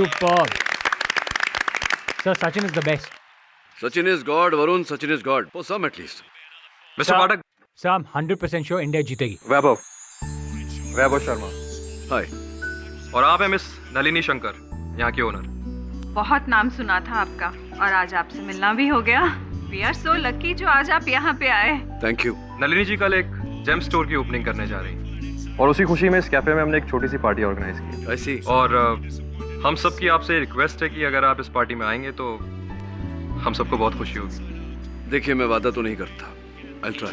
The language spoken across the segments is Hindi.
Superb. Sir, Sachin is the best. Sachin is God, Varun. Sachin is God. For some at least. Mister Pathak. Sir, I'm 100% sure India जीतेगी. वैभव शर्मा। Hi. और आप हैं मिस नलिनी शंकर, यहाँ के ओनर। बहुत नाम सुना था आपका और आज आपसे मिलना भी हो गया। We are so lucky जो आज आप यहाँ पे आए। Thank you. नलिनी जी कल एक जेम स्टोर की ओपनिंग करने जा रही हैं और उसी खुशी में इस कैफे में हमने एक छोटी सी पार्टी ऑर्गेनाइज की। I see. और हम सब की आपसे रिक्वेस्ट है कि अगर आप इस पार्टी में आएंगे तो हम सबको बहुत खुशी होगी। देखिए मैं वादा तो नहीं करता। I'll try.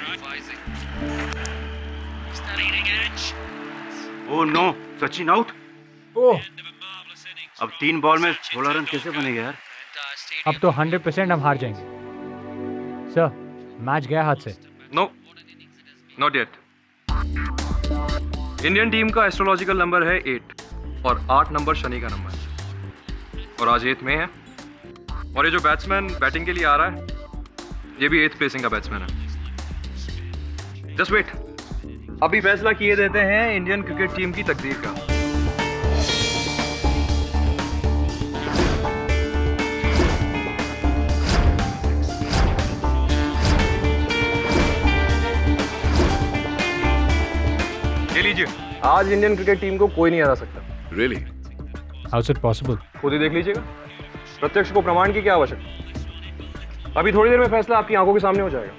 Oh no, Sachin out. Oh, अब 3 बॉल में 16 रन कैसे बनेगा यार? अब तो 100% हम हार जाएंगे. सर, मैच गया हाथ से. No, not yet. Indian team का एस्ट्रोलॉजिकल नंबर है 8 और 8 नंबर शनि का नंबर है और आज 8 में है। और ये जो बैट्समैन बैटिंग के लिए आ रहा है ये भी 8th प्लेसिंग का बैट्समैन है। जस्ट वेट, अभी फैसला किए देते हैं इंडियन क्रिकेट टीम की तकदीर का। ये लीजिए, आज इंडियन क्रिकेट टीम को कोई नहीं हरा सकता। Really? How is it possible? खुद ही देख लीजिएगा, प्रत्यक्ष को प्रमाण की क्या आवश्यकता। अभी थोड़ी देर में फैसला आपकी आंखों के सामने हो जाएगा।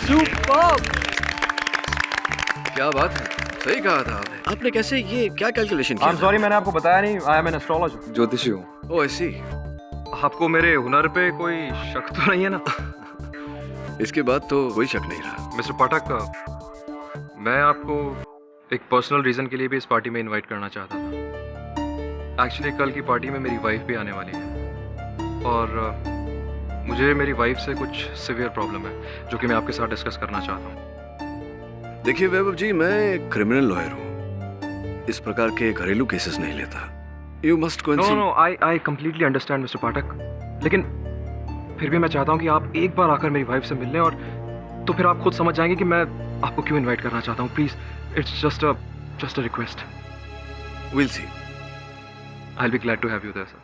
Superb. क्या बात है, सही कहा था आपने। आपने कैसे ये क्या कैलकुलेशन किया? I'm sorry, मैंने आपको बताया नहीं, आई एम एन एस्ट्रोलॉजर, ज्योतिषी हूँ। Oh, I see. आपको मेरे हुनर पे कोई शक तो नहीं है ना? इसके बाद तो कोई शक नहीं रहा। मिस्टर पाठक, मैं आपको एक पर्सनल रीज़न के लिए भी इस पार्टी में इनवाइट करना चाहता था। एक्चुअली कल की पार्टी में मेरी वाइफ भी आने वाली है और मुझे मेरी वाइफ से कुछ सिवियर प्रॉब्लम है जो कि मैं आपके साथ डिस्कस करना चाहता हूँ। देखिए वैभव जी, मैं क्रिमिनल लॉयर हूँ, इस प्रकार के घरेलू केसेस नहीं लेता। You must go and see. No, I completely understand mister Pathak, लेकिन फिर भी मैं चाहता हूँ कि आप एक बार आकर मेरी वाइफ से मिल लें और तो फिर आप खुद समझ जाएंगे कि मैं आपको क्यों इनवाइट करना चाहता हूँ। Please, it's just a request. Will see. I will be glad to have you there sir.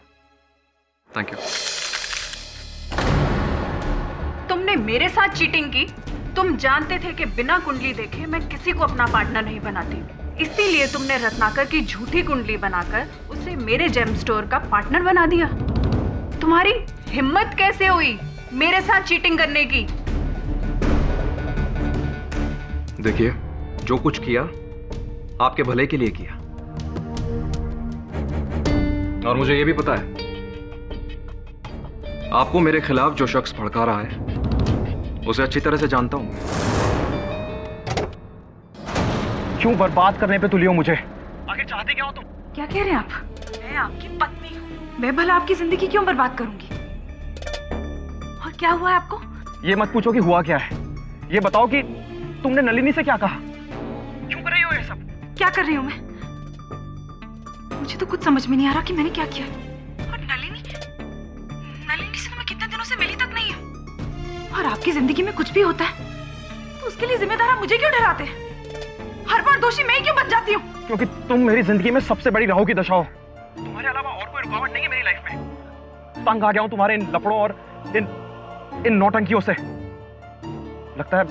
Thank you. तुमने मेरे साथ चीटिंग की। तुम जानते थे कि बिना कुंडली देखे मैं किसी को अपना पार्टनर नहीं बनाती, इसीलिए तुमने रत्नाकर की झूठी कुंडली बनाकर उसे मेरे जेम स्टोर का पार्टनर बना दिया। तुम्हारी हिम्मत कैसे हुई मेरे साथ चीटिंग करने की? देखिए, जो कुछ किया आपके भले के लिए किया और मुझे ये भी पता है आपको मेरे खिलाफ जो शख्स भड़का रहा है उसे अच्छी तरह से जानता हूं। क्यों बर्बाद करने पे तुली हो मुझे? आखिर चाहते क्या हो तुम? क्या कह रहे हैं आप? मैं आपकी पत्नी हूँ, मैं भला आपकी जिंदगी क्यों बर्बाद करूंगी? और क्या हुआ है आपको? ये मत पूछो कि हुआ क्या है, ये बताओ कि तुमने नलिनी से क्या कहा? क्यों कर रही हो ये सब? क्या कर रही हूँ मैं? मुझे तो कुछ समझ में नहीं आ रहा कि मैंने क्या किया। और नलिनी से तो मैं कितने दिनों से मिली तक नहीं है। और आपकी जिंदगी में कुछ भी होता है तो उसके लिए जिम्मेदार आप मुझे क्यों ठहराते हैं? हर बार दोषी मैं ही क्यों बन जाती हूँ? क्योंकि तुम मेरी जिंदगी में सबसे बड़ी राहु की दशा हो। तुम्हारे अलावा और कोई रुकावट नहीं है मेरी लाइफ में। तंग आ गया हूँ तुम्हारे इन लफड़ों और इन नौटंकियों से। लगता है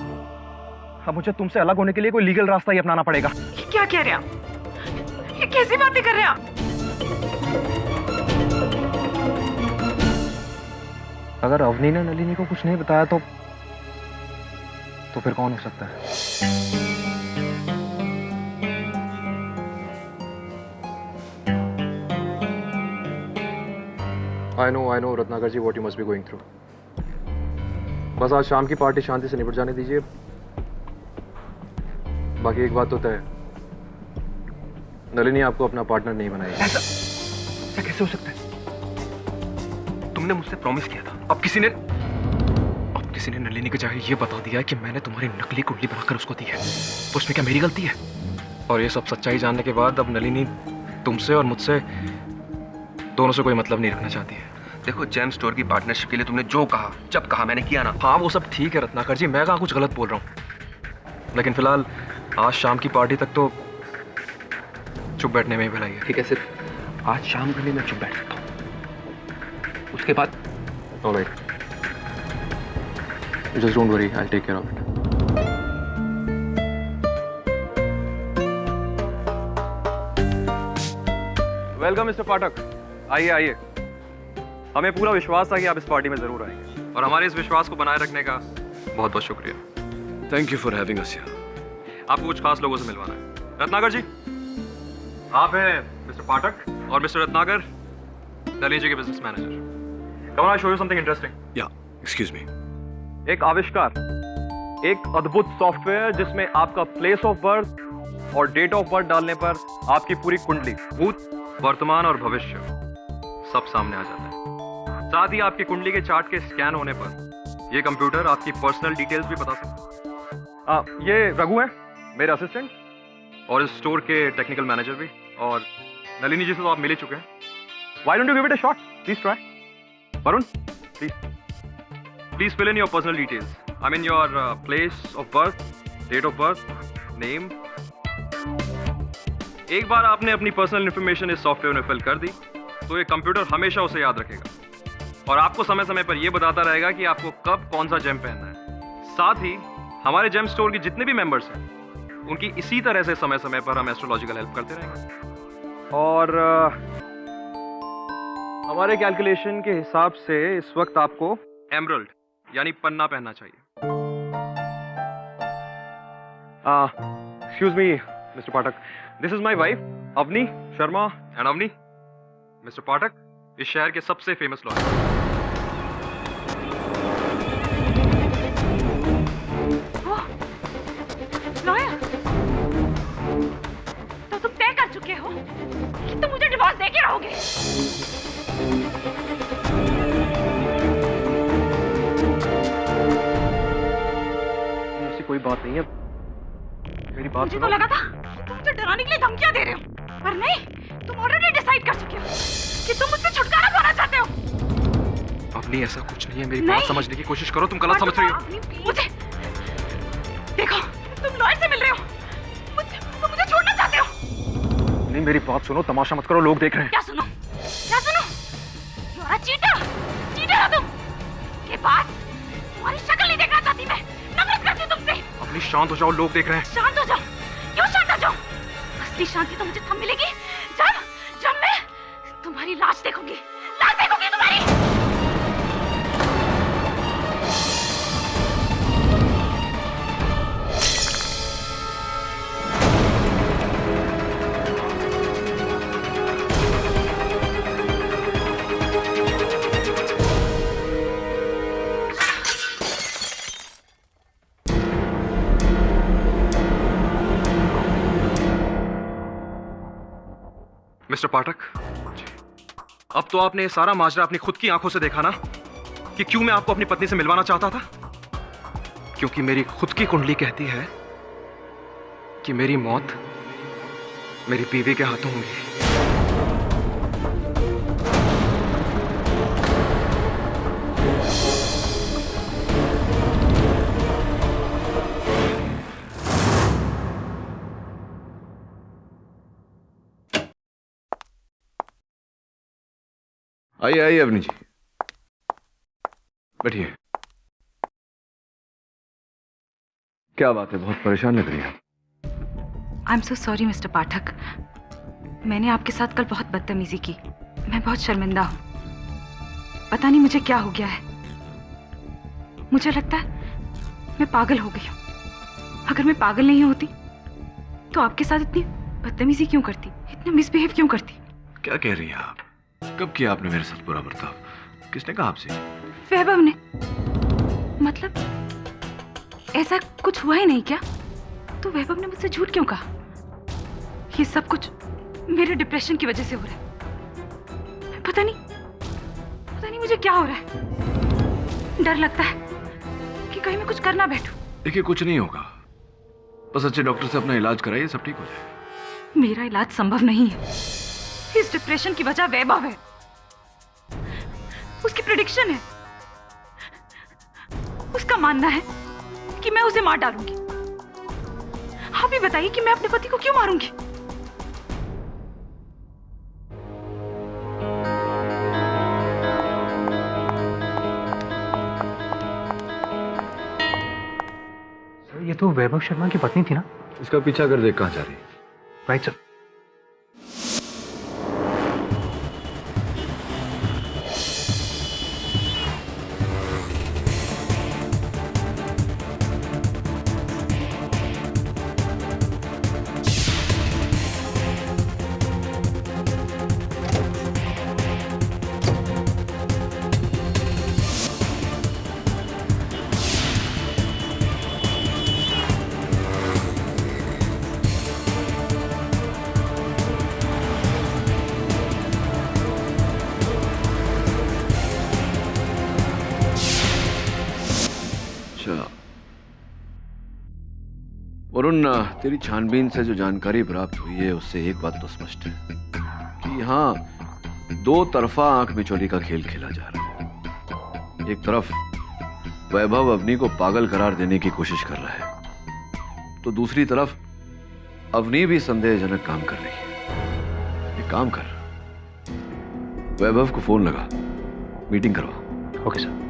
अब मुझे तुमसे अलग होने के लिए कोई लीगल रास्ता ही अपनाना पड़ेगा। ये क्या कह रहे हैं आप? ये कैसी बातें कर रहे हैं आप? अगर अवनी ने नलिनी को कुछ नहीं बताया तो फिर कौन हो सकता है? I know Ratnakar ji, what you must be going through. बस आज शाम की पार्टी शांति से निपट जाने दीजिए। बाकी एक बात तो तय है, नलिनी आपको अपना पार्टनर नहीं बनाएगी। ऐसा कैसे हो सकता है? तुमने मुझसे प्रॉमिस किया था। अब किसी ने नलिनी को जाकर ये बता दिया कि मैंने तुम्हारी नकली कुंडली बनाकर उसको दी है, तो उसमें क्या मेरी गलती है? और ये सब सच्चाई जानने के बाद अब नलिनी तुमसे और मुझसे दोनों से कोई मतलब नहीं रखना चाहती है। देखो, जेम स्टोर की पार्टनरशिप के लिए तुमने जो कहा, जब कहा, मैंने किया ना। हाँ वो सब ठीक है रत्नाकर जी, मैं कहाँ कुछ गलत बोल रहा हूँ, लेकिन फिलहाल आज शाम की पार्टी तक तो चुप बैठने में ही भलाई है। ठीक है, सिर्फ आज शाम के लिए मैं चुप बैठ सकता हूँ, उसके बाद alright, just don't worry, I will take care of it. Welcome mister Pathak, आइए आइए। हमें पूरा विश्वास था कि आप इस पार्टी में जरूर आएंगे और हमारे इस विश्वास को बनाए रखने का बहुत बहुत शुक्रिया। Thank you for having us here. आपको कुछ खास लोगों से मिलवाना है। रत्नाकर जी, आप हैं मिस्टर पाठक और मिस्टर रत्नाकर नलिनी जी के business manager. Come on, I show you something interesting. या एक्सक्यूज मी। एक आविष्कार, एक अद्भुत सॉफ्टवेयर जिसमें आपका प्लेस ऑफ बर्थ और डेट ऑफ बर्थ डालने पर आपकी पूरी कुंडली, भूत, वर्तमान और भविष्य सब सामने आ जाता है। साथ ही आपकी कुंडली के चार्ट के स्कैन होने पर ये कंप्यूटर आपकी पर्सनल डिटेल्स भी बता सकता है। ये रघु है मेरे असिस्टेंट और इस स्टोर के टेक्निकल मैनेजर भी, और नलिनी जी से तो आप मिल ही चुके हैं। Why don't you give it a shot? Please try. Varun, please fill in your personal details. I mean your place of birth, date of birth, name. एक बार आपने अपनी पर्सनल इंफॉर्मेशन इस सॉफ्टवेयर में फिल कर दी तो ये कंप्यूटर हमेशा उसे याद रखेगा और आपको समय समय पर यह बताता रहेगा कि आपको कब कौन सा जेम पहनना है। साथ ही हमारे जेम स्टोर के जितने भी मेंबर्स हैं उनकी इसी तरह से समय समय पर हम एस्ट्रोलॉजिकल हेल्प करते रहेंगे। और हमारे कैलकुलेशन के हिसाब से इस वक्त आपको एमरल्ड यानी पन्ना पहनना चाहिए। Excuse me mister Pathak, this is my wife Avni Sharma. And Avni, mister Pathak इस शहर के सबसे फेमस लॉयर। लॉयर, तो तुम तय कर चुके हो कि तुम मुझे डिवोर्स दे के रहोगे? ऐसी कोई बात नहीं है, मेरी बात मुझे तो लगा था तुम मुझे डराने के लिए धमकियां दे रहे हो, पर नहीं, तुम ऑलरेडी डिसाइड कर चुके हो कि तुम मुझसे छुटकारा पाना चाहते हो। अवनी ऐसा कुछ नहीं है, मेरी बात समझने की कोशिश करो, तुम गलत समझ रही हो। मुझे देखो, तुम लॉयर से मिल रहे हो, तुम मुझे छोड़ना चाहते हो। नहीं, मेरी बात सुनो, तमाशा मत करो, लोग देख रहे हैं। क्या सुनो? क्या सुनो? You are a cheater, cheater हो तुम। के बाद तुम्हारी शक्ल नहीं देखना चाहती मैं, नफरत करती हूँ तुमसे। अपनी शांत हो जाओ, लोग देख रहे हैं। शांत हो जाओ? क्यों शांत हो जाओ? असली शांति तो मुझे तब मिलेगी जब मैं तुम्हारी लाश देखूंगी, लाश देखूंगी तुम्हारी। मिस्टर पाठक, अब तो आपने सारा माजरा अपनी खुद की आंखों से देखा ना कि क्यों मैं आपको अपनी पत्नी से मिलवाना चाहता था। क्योंकि मेरी खुद की कुंडली कहती है कि मेरी मौत मेरी बीवी के हाथों होगी। आइए आइए अवनी जी, बैठिए। क्या बात है, बहुत परेशान लग रही है। I am so sorry mister Pathak, मैंने आपके साथ कल बहुत बदतमीजी की। मैं बहुत शर्मिंदा हूँ। पता नहीं मुझे क्या हो गया है। मुझे लगता है मैं पागल हो गई हूँ। अगर मैं पागल नहीं होती तो आपके साथ इतनी बदतमीजी क्यों करती, इतना मिसबिहेव क्यों करती? क्या कह रही हैं आप? कब किया आपने मेरे साथ बुरा बर्ताव? किसने कहा आपसे? वैभव ने। मतलब ऐसा कुछ हुआ ही नहीं क्या? तो वैभव ने मुझसे झूठ क्यों कहा? ये सब कुछ मेरे डिप्रेशन की वजह से हो रहा है। पता नहीं मुझे क्या हो रहा है। डर लगता है कि कहीं मैं कुछ कर ना बैठूं। देखिए, कुछ नहीं होगा, बस अच्छे डॉक्टर से अपना इलाज कराइए, सब ठीक हो जाएगा। मेरा इलाज संभव नहीं है। इस डिप्रेशन की वजह वैभव है। उसकी प्रेडिक्शन है। उसका मानना है कि मैं उसे मार डालूंगी। आप ही बताइए कि मैं अपने पति को क्यों मारूंगी? सर ये तो वैभव शर्मा की पत्नी थी ना? इसका पीछा कर देख कहाँ जा रही है। Right sir. वरुण, तेरी छानबीन से जो जानकारी प्राप्त हुई है उससे एक बात तो स्पष्ट है कि हाँ, दो तरफा आंख मिचौली का खेल खेला जा रहा है। एक तरफ वैभव अवनी को पागल करार देने की कोशिश कर रहा है, तो दूसरी तरफ अवनी भी संदेहजनक काम कर रही है। एक काम कर, वैभव को फोन लगा, मीटिंग करवा। Okay sir.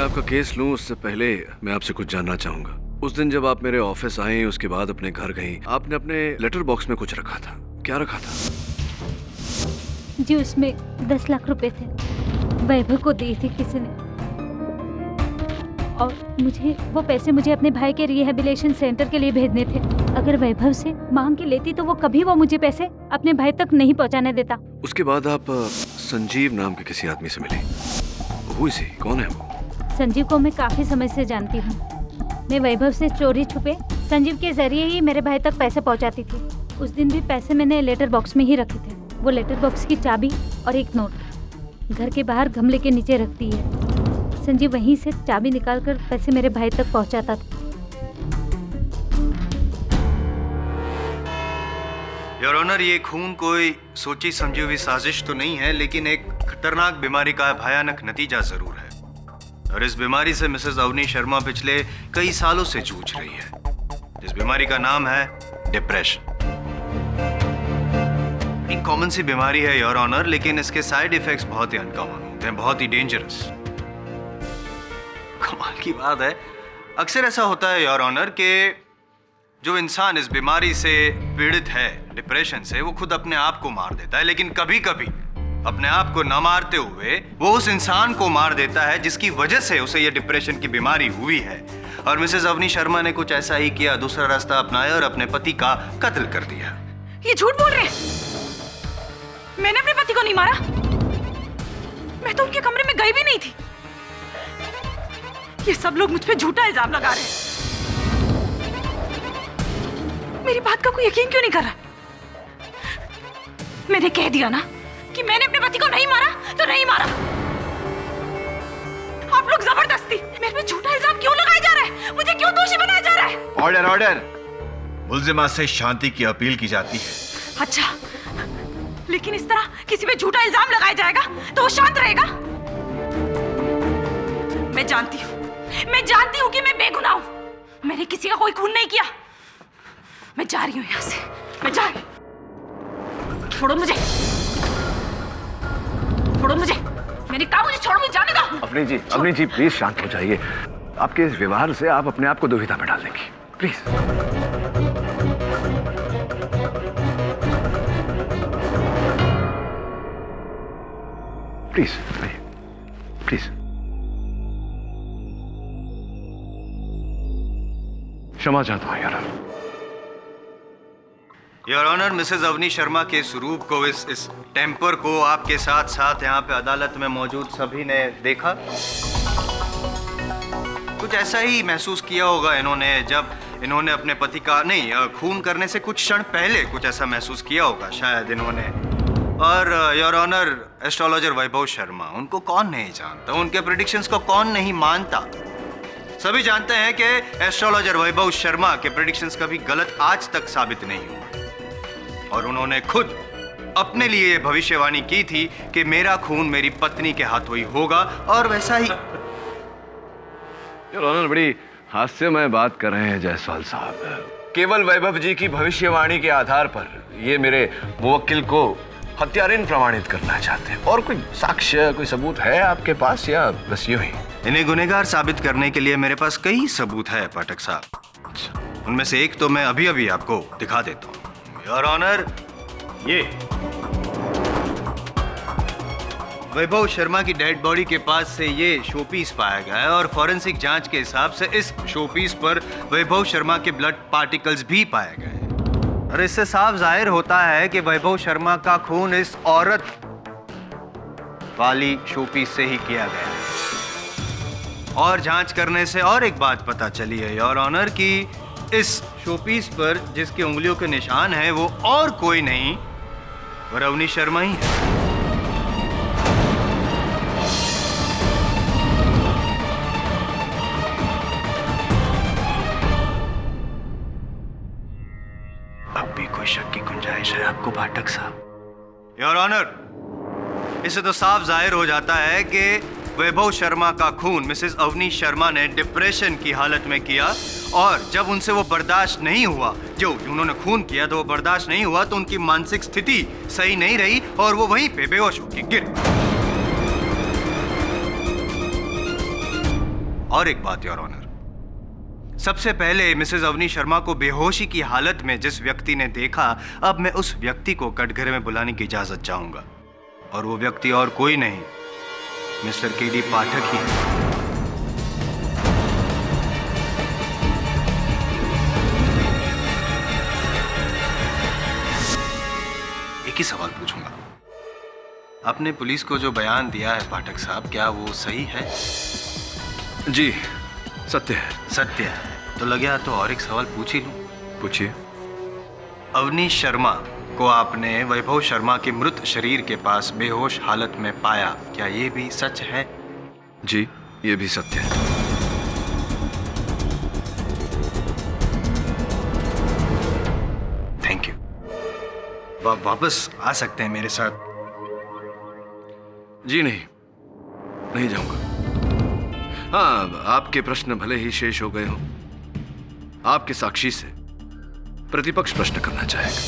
आपका केस लूं उससे पहले मैं आपसे कुछ जानना चाहूंगा। उस दिन जब आप मेरे ऑफिस आए, उसके बाद अपने घर गई, आपने अपने लेटर बॉक्स में कुछ रखा था। क्या रखा था? जी उसमें 10 लाख रुपए थे, वैभव को दिए थे किसी ने, और वो पैसे मुझे अपने भाई के रिहेबिलिटेशन सेंटर के लिए भेजने थे। अगर वैभव से मांग के लेती तो वो कभी मुझे पैसे अपने भाई तक नहीं पहुंचाने देता। उसके बाद आप संजीव नाम के किसी आदमी से मिली। Who is he? कौन है वो? संजीव को मैं काफी समय से जानती हूँ। मैं वैभव से चोरी छुपे संजीव के जरिए ही मेरे भाई तक पैसे पहुँचाती थी। उस दिन भी पैसे मैंने लेटर बॉक्स में ही रखे थे। वो लेटर बॉक्स की चाबी और एक नोट घर के बाहर गमले के नीचे रखती है। संजीव वहीं से चाबी निकालकर पैसे मेरे भाई तक पहुँचाता था। योर ऑनर, ये खून कोई सोची समझी हुई साजिश तो नहीं है, लेकिन एक खतरनाक बीमारी का भयानक नतीजा जरूर है। और इस बीमारी से मिसेस अवनी शर्मा पिछले कई सालों से जूझ रही है। इस बीमारी का नाम है डिप्रेशन। एक कॉमन सी बीमारी है योर ऑनर, लेकिन इसके साइड इफेक्ट्स बहुत ही अनकॉमन होते हैं, बहुत ही डेंजरस। कमाल की बात है, अक्सर ऐसा होता है योर ऑनर कि जो इंसान इस बीमारी से पीड़ित है, डिप्रेशन से, वो खुद अपने आप को मार देता है। लेकिन कभी कभी अपने आप को न मारते हुए वो उस इंसान को मार देता है जिसकी वजह से उसे ये डिप्रेशन की बीमारी हुई है। और मिसेस अवनी शर्मा ने कुछ ऐसा ही किया, दूसरा रास्ता अपनाया और अपने पति का कत्ल कर दिया। ये झूठ बोल रहे हैं। मैंने अपने पति को नहीं मारा। मैं तो उनके कमरे में गई भी नहीं थी। ये सब लोग मुझ पे झूठा इल्जाम लगा रहे हैं। मेरी बात का कोई यकीन क्यों नहीं कर रहा? मैंने कह दिया ना कि मैंने अपने पति को नहीं मारा तो नहीं मारा। आप लोग जबरदस्ती मेरे पे झूठा इल्जाम क्यों लगाए जा रहे हैं? दोषी बनाया जा रहा है। Order order. मुल्जिमा से शांति की अपील की जाती है। अच्छा, लेकिन इस तरह किसी पे झूठा इल्जाम लगाया जाएगा तो वो शांत रहेगा? मैं जानती हूँ कि मैं बेगुनाह हूँ। मैंने किसी का कोई खून नहीं किया। मैं जा रही हूँ यहाँ से, मैं जा रही हूँ। छोड़ो मुझे, छोड़ो मुझे। मैंने कहा मुझे छोड़ो, मुझे जाने दो। अवनी जी प्लीज शांत हो जाइए। आपके इस व्यवहार से आप अपने आप को दुविधा में डाल देंगी, प्लीज। Please please. क्षमा चाहता हूं यार। Your honour, Mrs Avni Sharma के स्वरूप को, इस टेम्पर को आपके साथ साथ यहाँ पे अदालत में मौजूद सभी ने देखा। कुछ ऐसा ही महसूस किया होगा इन्होंने जब इन्होंने अपने पति का खून करने से कुछ क्षण पहले कुछ ऐसा महसूस किया होगा शायद इन्होंने। और योर ऑनर, एस्ट्रोलॉजर वैभव शर्मा, उनको कौन नहीं जानता, उनके प्रेडिक्शंस को कौन नहीं मानता। सभी जानते हैं कि एस्ट्रोलॉजर वैभव शर्मा के प्रेडिक्शंस कभी गलत आज तक साबित नहीं हुए। और उन्होंने खुद अपने लिए ये भविष्यवाणी की थी कि मेरा खून मेरी पत्नी के हाथों ही होगा, और वैसा ही। योर ऑनर, बड़ी हास्यमय बात कर रहे हैं जायसवाल साहब। केवल वैभव जी की भविष्यवाणी के आधार पर ये मेरे मुवक्किल को हत्यारिन प्रमाणित करना चाहते हैं। और कोई साक्ष्य, कोई सबूत है आपके पास, या बस यूं ही? इन्हें गुनहगार साबित करने के लिए मेरे पास कई सबूत है पाठक साहब। उनमें से एक तो मैं अभी अभी आपको दिखा देता हूँ। योर ऑनर, ये वैभव शर्मा की डेड बॉडी के पास से ये शोपीस पाया गया है, और फॉरेंसिक जांच के हिसाब से इस शोपीस पर वैभव शर्मा के ब्लड पार्टिकल्स भी पाए गए हैं। और इससे साफ जाहिर होता है कि वैभव शर्मा का खून इस औरत वाली शोपीस से ही किया गया है। और जांच करने से और एक बात पता चली है योर ऑनर कि इस शोपीस पर जिसके उंगलियों के निशान है वो और कोई नहीं, और अवनी शर्मा ही है। अब भी कोई शक की गुंजाइश है आपको पाठक साहब? योर ऑनर, इससे तो साफ जाहिर हो जाता है कि वैभव शर्मा का खून मिसेस अवनी शर्मा ने डिप्रेशन की हालत में किया, और जब उनसे वो बर्दाश्त नहीं हुआ, जो उन्होंने खून किया तो वो बर्दाश्त नहीं हुआ, तो उनकी मानसिक स्थिति सही नहीं रही और वो वहीं पे बेहोश होकर गिर। और एक बात योर ऑनर, सबसे पहले मिसेस अवनी शर्मा को बेहोशी की हालत में जिस व्यक्ति ने देखा, अब मैं उस व्यक्ति को कटघरे में बुलाने की इजाजत चाहूंगा, और वो व्यक्ति और कोई नहीं, मिस्टर केडी पाठक ही। एक ही सवाल पूछूंगा, आपने पुलिस को जो बयान दिया है पाठक साहब, क्या वो सही है? जी, सत्य है। सत्य है तो लगे तो और एक सवाल पूछ ही लूं। पूछिए। अवनी शर्मा को आपने वैभव शर्मा के मृत शरीर के पास बेहोश हालत में पाया, क्या ये भी सच है? जी, ये भी सत्य है। Thank you. वापस आ सकते हैं मेरे साथ? जी नहीं जाऊंगा। हाँ, आपके प्रश्न भले ही शेष हो गए हों, आपके साक्षी से प्रतिपक्ष प्रश्न करना चाहेगा।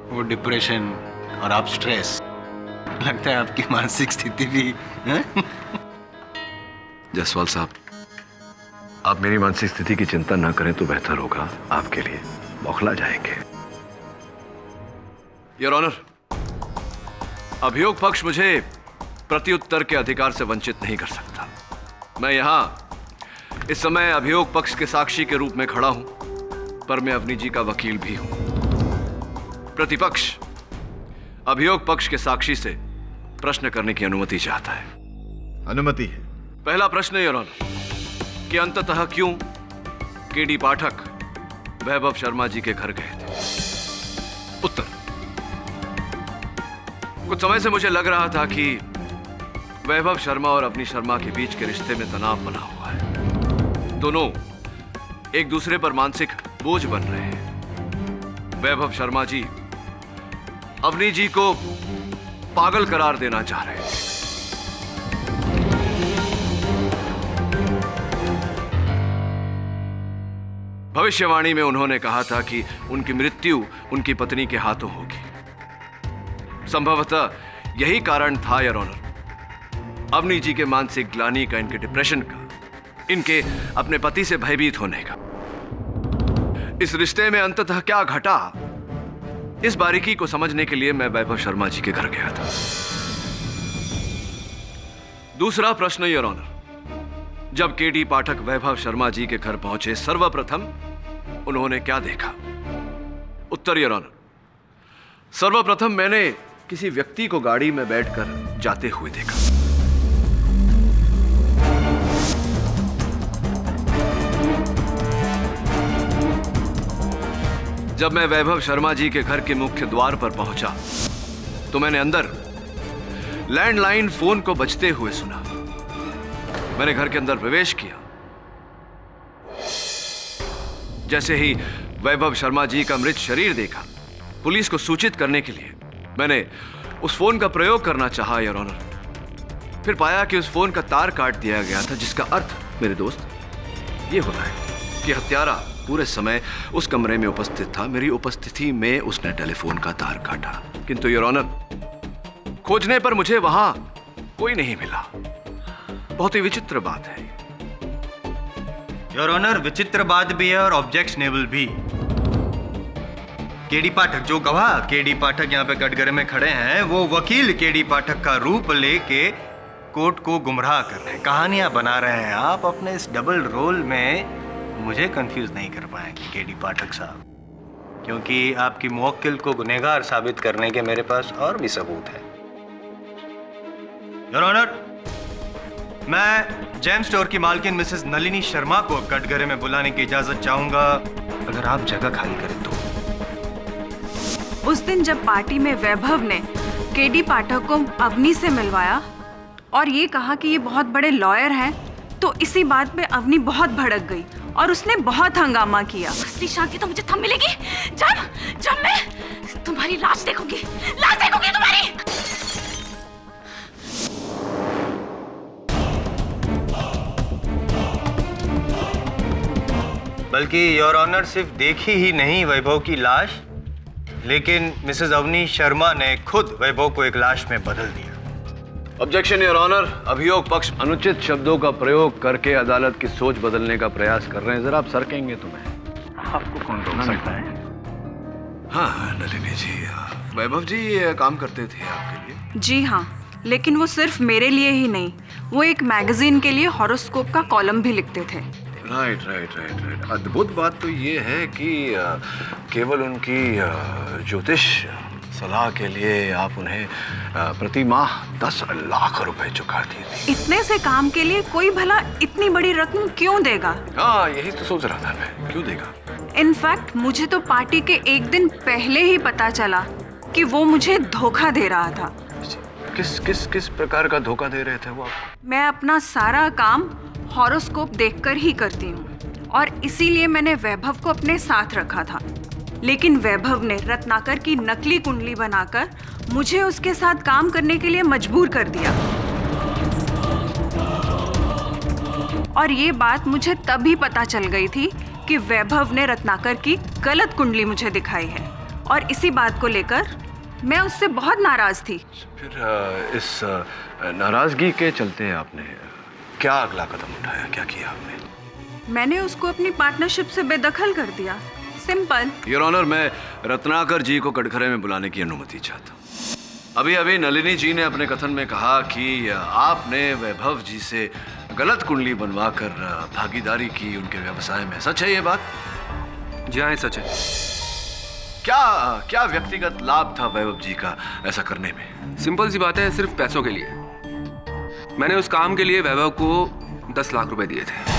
वो डिप्रेशन और आप स्ट्रेस, लगता है आपकी मानसिक स्थिति भी जायसवाल साहब, आप मेरी मानसिक स्थिति की चिंता ना करें तो बेहतर होगा आपके लिए। बौखला जाएंगे। योर ऑनर, अभियोग पक्ष मुझे प्रत्युत्तर के अधिकार से वंचित नहीं कर सकता। मैं यहां इस समय अभियोग पक्ष के साक्षी के रूप में खड़ा हूं, पर मैं अवनी जी का वकील भी हूं। प्रतिपक्ष अभियोग पक्ष के साक्षी से प्रश्न करने की अनुमति चाहता है। अनुमति है। पहला प्रश्न योर ऑनर, कि अंततः क्यों केडी पाठक वैभव शर्मा जी के घर गए थे? उत्तर, कुछ समय से मुझे लग रहा था कि वैभव शर्मा और अवनी शर्मा के बीच के रिश्ते में तनाव बना हुआ है। दोनों एक दूसरे पर मानसिक बोझ बन रहे हैं। वैभव शर्मा जी अवनी जी को पागल करार देना चाह रहे हैं। भविष्यवाणी में उन्होंने कहा था कि उनकी मृत्यु उनकी पत्नी के हाथों होगी। संभवतः यही कारण था योर ऑनर, अवनी जी के मानसिक ग्लानि का, इनके डिप्रेशन का, इनके अपने पति से भयभीत होने का। इस रिश्ते में अंततः क्या घटा, इस बारीकी को समझने के लिए मैं वैभव शर्मा जी के घर गया था। दूसरा प्रश्न योर ऑनर, जब केडी पाठक वैभव शर्मा जी के घर पहुंचे, सर्वप्रथम उन्होंने क्या देखा? उत्तर योर ऑनर, सर्वप्रथम मैंने किसी व्यक्ति को गाड़ी में बैठकर जाते हुए देखा। जब मैं वैभव शर्मा जी के घर के मुख्य द्वार पर पहुंचा तो मैंने अंदर लैंडलाइन फोन को बजते हुए सुना। मैंने घर के अंदर प्रवेश किया। जैसे ही वैभव शर्मा जी का मृत शरीर देखा, पुलिस को सूचित करने के लिए मैंने उस फोन का प्रयोग करना चाहा योर ऑनर। फिर पाया कि उस फोन का तार काट दिया गया था, जिसका अर्थ मेरे दोस्त ये होता है कि हत्यारा पूरे समय उस कमरे में उपस्थित था। मेरी उपस्थिति में उसने टेलीफोन का तार काटा। किंतु योर ऑनर, खोजने पर मुझे वहां कोई नहीं मिला। बहुत ही विचित्र बात है। योर ऑनर, विचित्र बात भी है और ऑब्जेक्शनेबल भी। केडी पाठक, जो गवाह केडी पाठक यहाँ पे कटघरे में खड़े हैं, वो वकील केडी पाठक का रूप लेके कोर्ट को गुमराह कर रहे हैं, कहानियां बना रहे हैं। आप अपने इस डबल रोल में मुझे कंफ्यूज नहीं कर पाएंगे केडी पाठक साहब, क्योंकि आपकी मुवक्किल को गुनहगार साबित करने के मेरे पास और भी सबूत है। योर ऑनर, मैं जेम स्टोर की मालकिन मिसेस नलिनी शर्मा को कटघरे में बुलाने की इजाजत चाहूंगा, अगर आप जगह खाली करें तो। उस दिन जब पार्टी में वैभव ने केडी पाठक को अवनी से मिलवाया और ये कहा कि ये बहुत बड़े लॉयर हैं, तो इसी बात पे अवनी बहुत भड़क गई और उसने बहुत हंगामा किया। असली शांति तो मुझे तब मिलेगी जब मैं तुम्हारी लाश देखूंगी तुम्हारी। बल्कि योर ऑनर, सिर्फ देखी ही नहीं वैभव की लाश, लेकिन मिसेस अवनी शर्मा ने खुद वैभव को एक लाश में बदल दिया। ऑब्जेक्शन योर ऑनर, अभियोग पक्ष अनुचित शब्दों का प्रयोग करके अदालत की सोच बदलने का प्रयास कर रहे हैं। जरा आप सरकेंगे तो मैं आपको कौन रोक सकता है? हाँ नलिनी जी, वैभव जी ये काम करते थे आपके लिए? जी हाँ, लेकिन वो सिर्फ मेरे लिए ही नहीं, वो एक मैगजीन के लिए हॉरोस्कोप का कॉलम भी लिखते थे। राइट। अद्भुत बात तो ये है कि केवल उनकी ज्योतिष सलाह के लिए आप उन्हें प्रति माह 10 लाख रुपए चुकाती थी। इतने से काम के लिए कोई भला इतनी बड़ी रकम क्यों देगा? हाँ, यही तो सोच रहा था मैं, क्यों देगा? इनफैक्ट मुझे तो पार्टी के एक दिन पहले ही पता चला कि वो मुझे धोखा दे रहा था। किस प्रकार का धोखा दे रहे थे वो आपको? मैं अपना सारा काम हॉरोस्कोप देखकर ही करती हूँ और इसीलिए मैंने वैभव को अपने साथ रखा था। लेकिन वैभव ने रत्नाकर की नकली कुंडली बनाकर मुझे उसके साथ काम करने के लिए मजबूर कर दिया। और ये बात मुझे तभी पता चल गई थी कि वैभव ने रत्नाकर की गलत कुंडली मुझे दिखाई है और इसी बात को लेकर मैं उससे बहुत नाराज थी। फिर इस नाराजगी के चलते आपने क्या अगला कदम उठाया, क्या किया आपने? मैंने उसको अपनी पार्टनरशिप से बेदखल कर दिया, सिंपल। योर ऑनर, मैं रत्नाकर जी को कटघरे में बुलाने की अनुमति चाहता हूँ। अभी नलिनी जी ने अपने कथन में कहा कि आपने वैभव जी से गलत कुंडली बनवाकर भागीदारी की उनके व्यवसाय में। सच है ये बात? जी हाँ, सच है। क्या व्यक्तिगत लाभ था वैभव जी का ऐसा करने में? सिंपल सी बात है, सिर्फ पैसों के लिए। मैंने उस काम के लिए वैभव को 10 लाख रुपए दिए थे।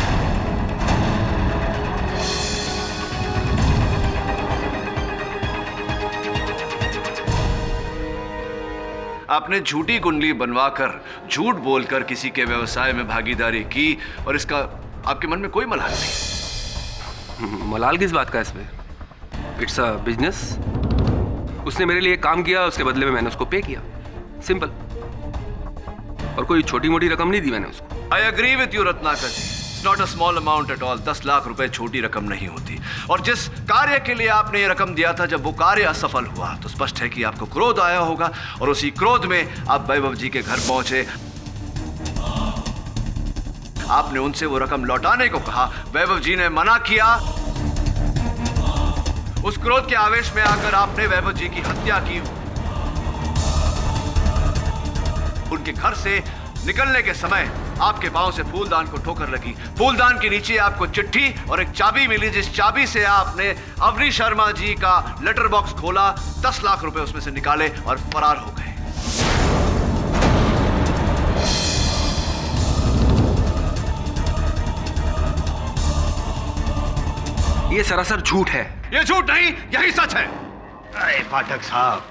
आपने झूठी कुंडली बनवाकर झूठ बोलकर किसी के व्यवसाय में भागीदारी की और इसका आपके मन में कोई मलाल नहीं। मलाल किस बात का इसमें? It's a business. उसने मेरे लिए काम किया, उसके बदले में मैंने उसको पे किया, सिंपल। और कोई छोटी मोटी रकम नहीं दी मैंने उसको। I agree with you Ratnakar ji, it's not a small amount at all. 10 lakh रुपए छोटी रकम नहीं होती। और जिस कार्य के लिए आपने ये रकम दिया था, जब वो कार्य असफल हुआ तो स्पष्ट है कि आपको क्रोध आया होगा और उसी क्रोध में आप वैभव जी के घर पहुंचे। आपने उनसे वो रकम लौटाने को कहा, वैभव जी ने मना किया। उस क्रोध के आवेश में आकर आपने वैभव जी की हत्या की। उनके घर से निकलने के समय आपके पांव से फूलदान को ठोकर लगी। फूलदान के नीचे आपको चिट्ठी और एक चाबी मिली, जिस चाबी से आपने अवनी शर्मा जी का लेटर बॉक्स खोला, 10 लाख रुपए उसमें से निकाले और फरार हो गए। ये सरासर झूठ है। ये झूठ नहीं, यही सच है। अरे पाठक साहब,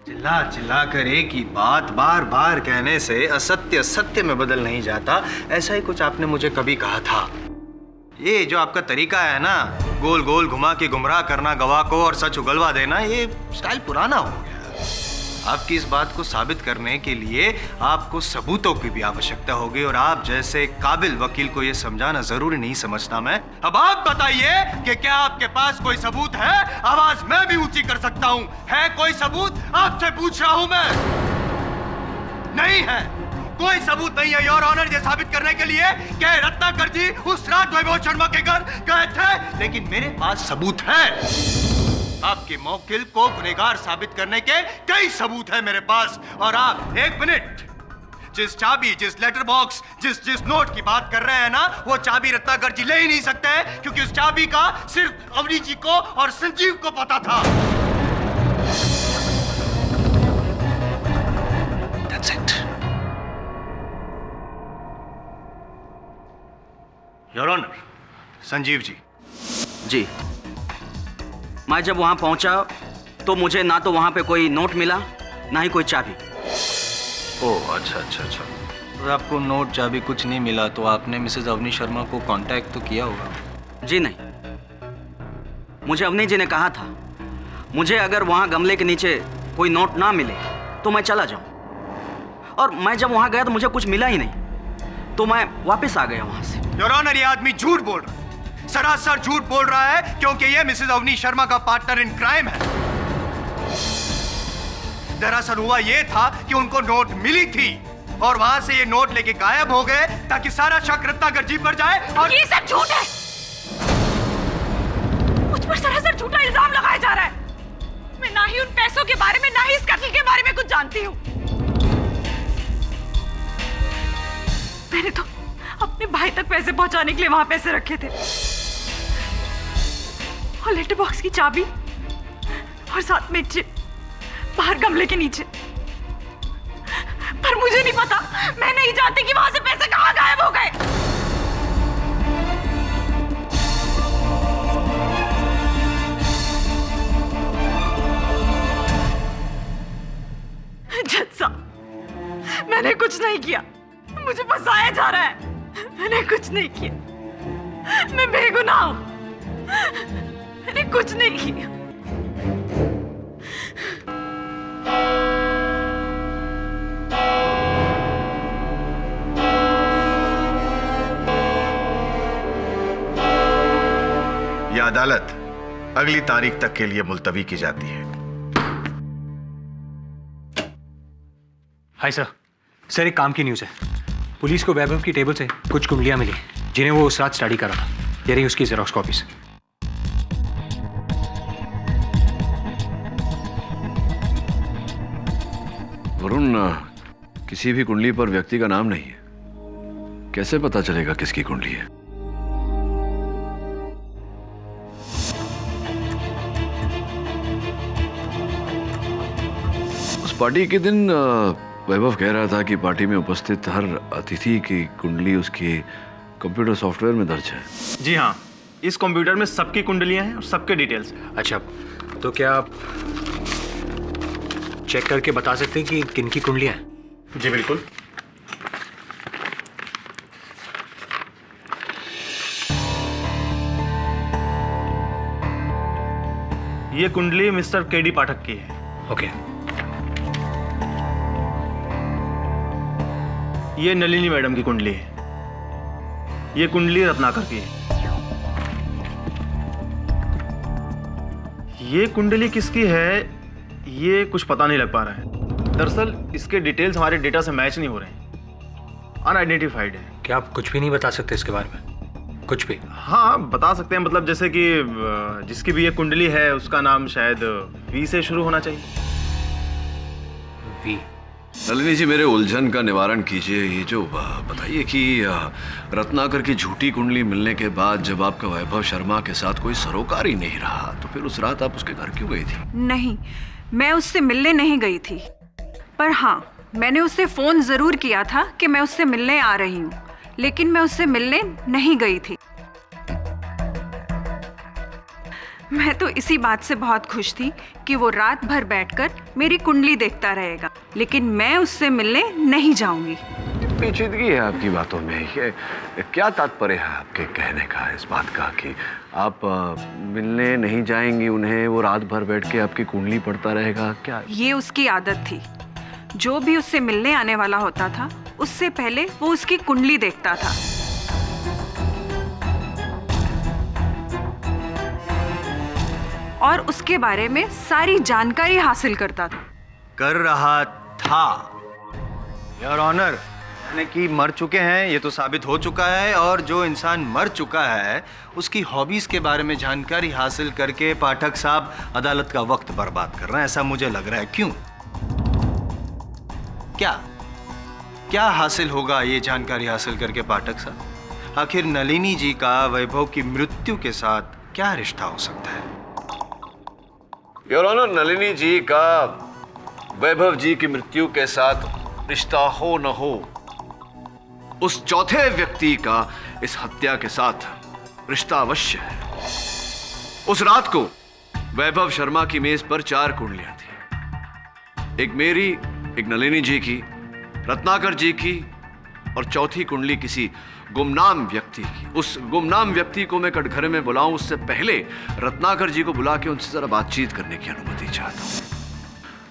चिल्ला चिल्ला कर एक ही बात बार बार कहने से असत्य सत्य में बदल नहीं जाता। ऐसा ही कुछ आपने मुझे कभी कहा था। ये जो आपका तरीका है ना, गोल गोल घुमा के गुमराह करना गवाह को और सच उगलवा देना, ये स्टाइल पुराना हो गया। आपकी इस बात को साबित करने के लिए आपको सबूतों की भी आवश्यकता होगी, और आप जैसे काबिल वकील को यह समझाना जरूरी नहीं समझता मैं। अब आप बताइए कि क्या आपके पास कोई सबूत है? आवाज मैं भी ऊंची कर सकता हूं। है कोई सबूत? आपसे पूछ रहा हूं मैं। नहीं है, कोई सबूत नहीं है योर ऑनर, ये साबित करने के लिए कि रत्नाकर जी उस रात वैभव शर्मा के घर गए थे। लेकिन मेरे पास सबूत है। आपके मौकिल को गुनहगार साबित करने के कई सबूत है मेरे पास। और आप एक मिनट, जिस चाबी, जिस लेटर बॉक्स, जिस नोट की बात कर रहे हैं ना, वो चाबी रत्नाकर जी ले ही नहीं सकते हैं, क्योंकि उस चाबी का सिर्फ अवनी जी को और संजीव को पता था। That's it. Your honour, Sanjeev ji. जी, मैं जब वहां पहुंचा तो मुझे ना तो वहां पे कोई नोट मिला, ना ही कोई चाबी। ओह अच्छा अच्छा अच्छा। तो आपको नोट चाबी कुछ नहीं मिला, तो आपने मिसेज अवनी शर्मा को कांटेक्ट तो किया होगा? जी नहीं, मुझे अवनी जी ने कहा था मुझे अगर वहां गमले के नीचे कोई नोट ना मिले तो मैं चला जाऊं। और मैं जब वहां गया तो मुझे कुछ मिला ही नहीं, तो मैं वापस आ गया वहां से। योर ऑनर, ये आदमी झूठ बोल रहा है, सरासर झूठ बोल रहा है, क्योंकि ये मिसेज अवनी शर्मा का पार्टनर इन क्राइम है। दरअसल हुआ ये था कि उनको नोट मिली थी और वहां से ये नोट लेके गायब हो गए, ताकि सारा शक रत्नाकर जी पर जाए। और ये सब झूठ है। मुझ पर सरासर झूठा इल्जाम लगाया जा रहा है। मैं ना ही उन पैसों के बारे में, ना ही इस कत्ल के बारे में कुछ जानती हूँ। मैंने तो अपने भाई तक पैसे पहुंचाने के लिए वहां पैसे रखे थे, और लेटर बॉक्स की चाबी, और साथ में चिप बाहर गमले के नीचे। पर मुझे नहीं पता, मैं नहीं जानती कि वहां से पैसे कहां गायब हो गए। जज साहब, मैंने कुछ नहीं किया, मुझे फंसाया जा रहा है। मैंने कुछ नहीं किया, मैं बेगुनाह हूं, मैंने कुछ नहीं किया। यह अदालत अगली तारीख तक के लिए मुलतवी की जाती है। Hi sir. सर, एक काम की न्यूज़ है। पुलिस को वैभव की टेबल से कुछ कुंडलियां मिली जिन्हें वो उस रात स्टडी करा था। ये रही उसकी जेरॉक्स कॉपीज। वरुण, किसी भी कुंडली पर व्यक्ति का नाम नहीं है, कैसे पता चलेगा किसकी कुंडली है? उस पार्टी के दिन वैभव कह रहा था कि पार्टी में उपस्थित हर अतिथि की कुंडली उसकी कंप्यूटर सॉफ्टवेयर में दर्ज है। जी हाँ, इस कंप्यूटर में सबकी कुंडलियां हैं और सबके डिटेल्स। अच्छा, तो क्या चेक करके बता सकते हैं कि किनकी कुंडलियां हैं? जी बिल्कुल। ये कुंडली मिस्टर केडी पाठक की है। ओके। ये नलिनी मैडम की कुंडली है। ये कुंडली रत्नाकर की है। ये कुंडली किसकी है ये कुछ पता नहीं लग पा रहा है। दरअसल इसके डिटेल्स हमारे डेटा से मैच नहीं हो रहे हैं, अनआइडेंटिफाइड है। क्या आप कुछ भी नहीं बता सकते इसके बारे में? कुछ भी? हाँ बता सकते हैं, मतलब जैसे कि जिसकी भी ये कुंडली है उसका नाम शायद वी से शुरू होना चाहिए। वी? नलिनी जी, मेरे उलझन का निवारण कीजिए। ये जो बताइए कि रत्नाकर की झूठी कुंडली मिलने के बाद जब आपका वैभव शर्मा के साथ कोई सरोकार ही नहीं रहा तो फिर उस रात आप उसके घर क्यों गई थी? नहीं, मैं उससे मिलने नहीं गई थी, पर हाँ मैंने उससे फोन जरूर किया था कि मैं उससे मिलने आ रही हूँ, लेकिन मैं उससे मिलने नहीं गई थी। मैं तो इसी बात से बहुत खुश थी कि वो रात भर बैठकर मेरी कुंडली देखता रहेगा, लेकिन मैं उससे मिलने नहीं जाऊंगी। पेचीदगी है आपकी बातों में। ये क्या तात्पर्य है आपके कहने का, इस बात का कि आप मिलने नहीं जाएंगी उन्हें, वो रात भर बैठ के आपकी कुंडली पढ़ता रहेगा? क्या ये उसकी आदत थी। जो भी उससे मिलने आने वाला होता था उससे पहले वो उसकी कुंडली देखता था। और उसके बारे में सारी जानकारी हासिल करता था। कर रहा था योर ऑनर, यानी कि मर चुके हैं ये तो साबित हो चुका है, और जो इंसान मर चुका है उसकी हॉबीज के बारे में जानकारी हासिल करके पाठक साहब अदालत का वक्त बर्बाद कर रहे हैं, ऐसा मुझे लग रहा है। क्यों? क्या हासिल होगा ये जानकारी हासिल करके पाठक साहब? आखिर नलिनी जी का वैभव की मृत्यु के साथ क्या रिश्ता हो सकता है? योर ऑनर, नलिनी जी का वैभव जी की मृत्यु के साथ रिश्ता हो न हो, उस चौथे व्यक्ति का इस हत्या के साथ रिश्ता अवश्य है। उस रात को वैभव शर्मा की मेज पर 4 कुंडलियां थी, एक मेरी, एक नलिनी जी की, रत्नाकर जी की, और चौथी कुंडली किसी गुमनाम व्यक्ति की। उस गुमनाम व्यक्ति को मैं कटघरे में बुलाऊं उससे पहले रत्नाकर जी को बुला के उनसे जरा बातचीत करने की अनुमति चाहता हूं।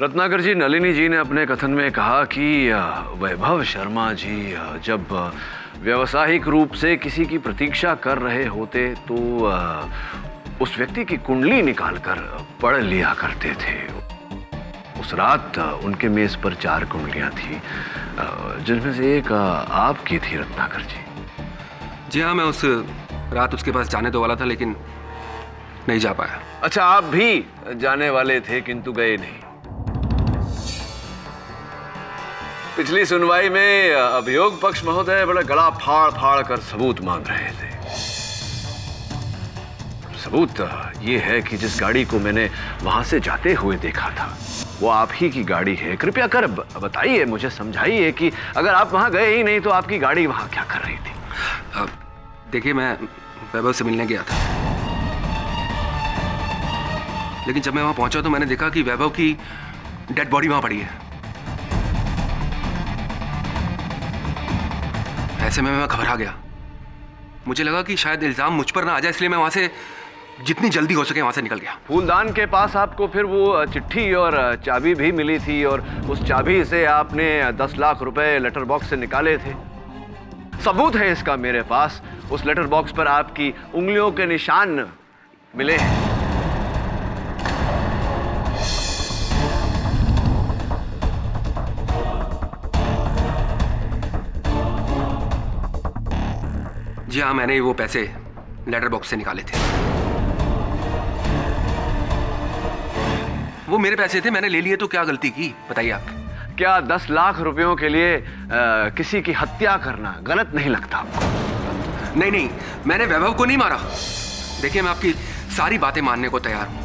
रत्नाकर जी, नलिनी जी ने अपने कथन में कहा कि वैभव शर्मा जी जब व्यावसायिक रूप से किसी की प्रतीक्षा कर रहे होते तो उस व्यक्ति की कुंडली निकालकर पढ़ लिया करते थे। उस रात उनके मेज पर 4 कुंडलियां थी, जिनमें से एक आपकी थी रत्नाकर जी। जी हाँ, मैं उस रात उसके पास जाने तो वाला था लेकिन नहीं जा पाया। अच्छा, आप भी जाने वाले थे किंतु गए नहीं। पिछली सुनवाई में अभियोग पक्ष महोदय बड़ा गला फाड़ फाड़ कर सबूत मांग रहे थे। सबूत ये है कि जिस गाड़ी को मैंने वहां से जाते हुए देखा था वो आप ही की गाड़ी है। कृपया कर बताइए, मुझे समझाइए कि अगर आप वहां गए ही नहीं तो आपकी गाड़ी वहां क्या कर रही थी? देखिए, मैं वैभव से मिलने गया था, लेकिन जब मैं वहां पहुंचा तो मैंने देखा कि वैभव की डेड बॉडी वहां पड़ी है। ऐसे में मैं घबरा गया। मुझे लगा कि शायद इल्जाम मुझ पर ना आ जाए, इसलिए मैं वहां से जितनी जल्दी हो सके वहां से निकल गया। फूलदान के पास आपको फिर वो चिट्ठी और चाबी भी मिली थी, और उस चाबी से आपने 10 लाख रुपए लेटर बॉक्स से निकाले थे। सबूत है इसका मेरे पास। उस लेटर बॉक्स पर आपकी उंगलियों के निशान मिले हैं। जी हाँ, मैंने वो पैसे लेटर बॉक्स से निकाले थे। वो मेरे पैसे थे, मैंने ले लिए तो क्या गलती की बताइए आप? क्या 10 लाख रुपयों के लिए किसी की हत्या करना गलत नहीं लगता आपको? नहीं नहीं, मैंने वैभव को नहीं मारा। देखिए, मैं आपकी सारी बातें मानने को तैयार हूं।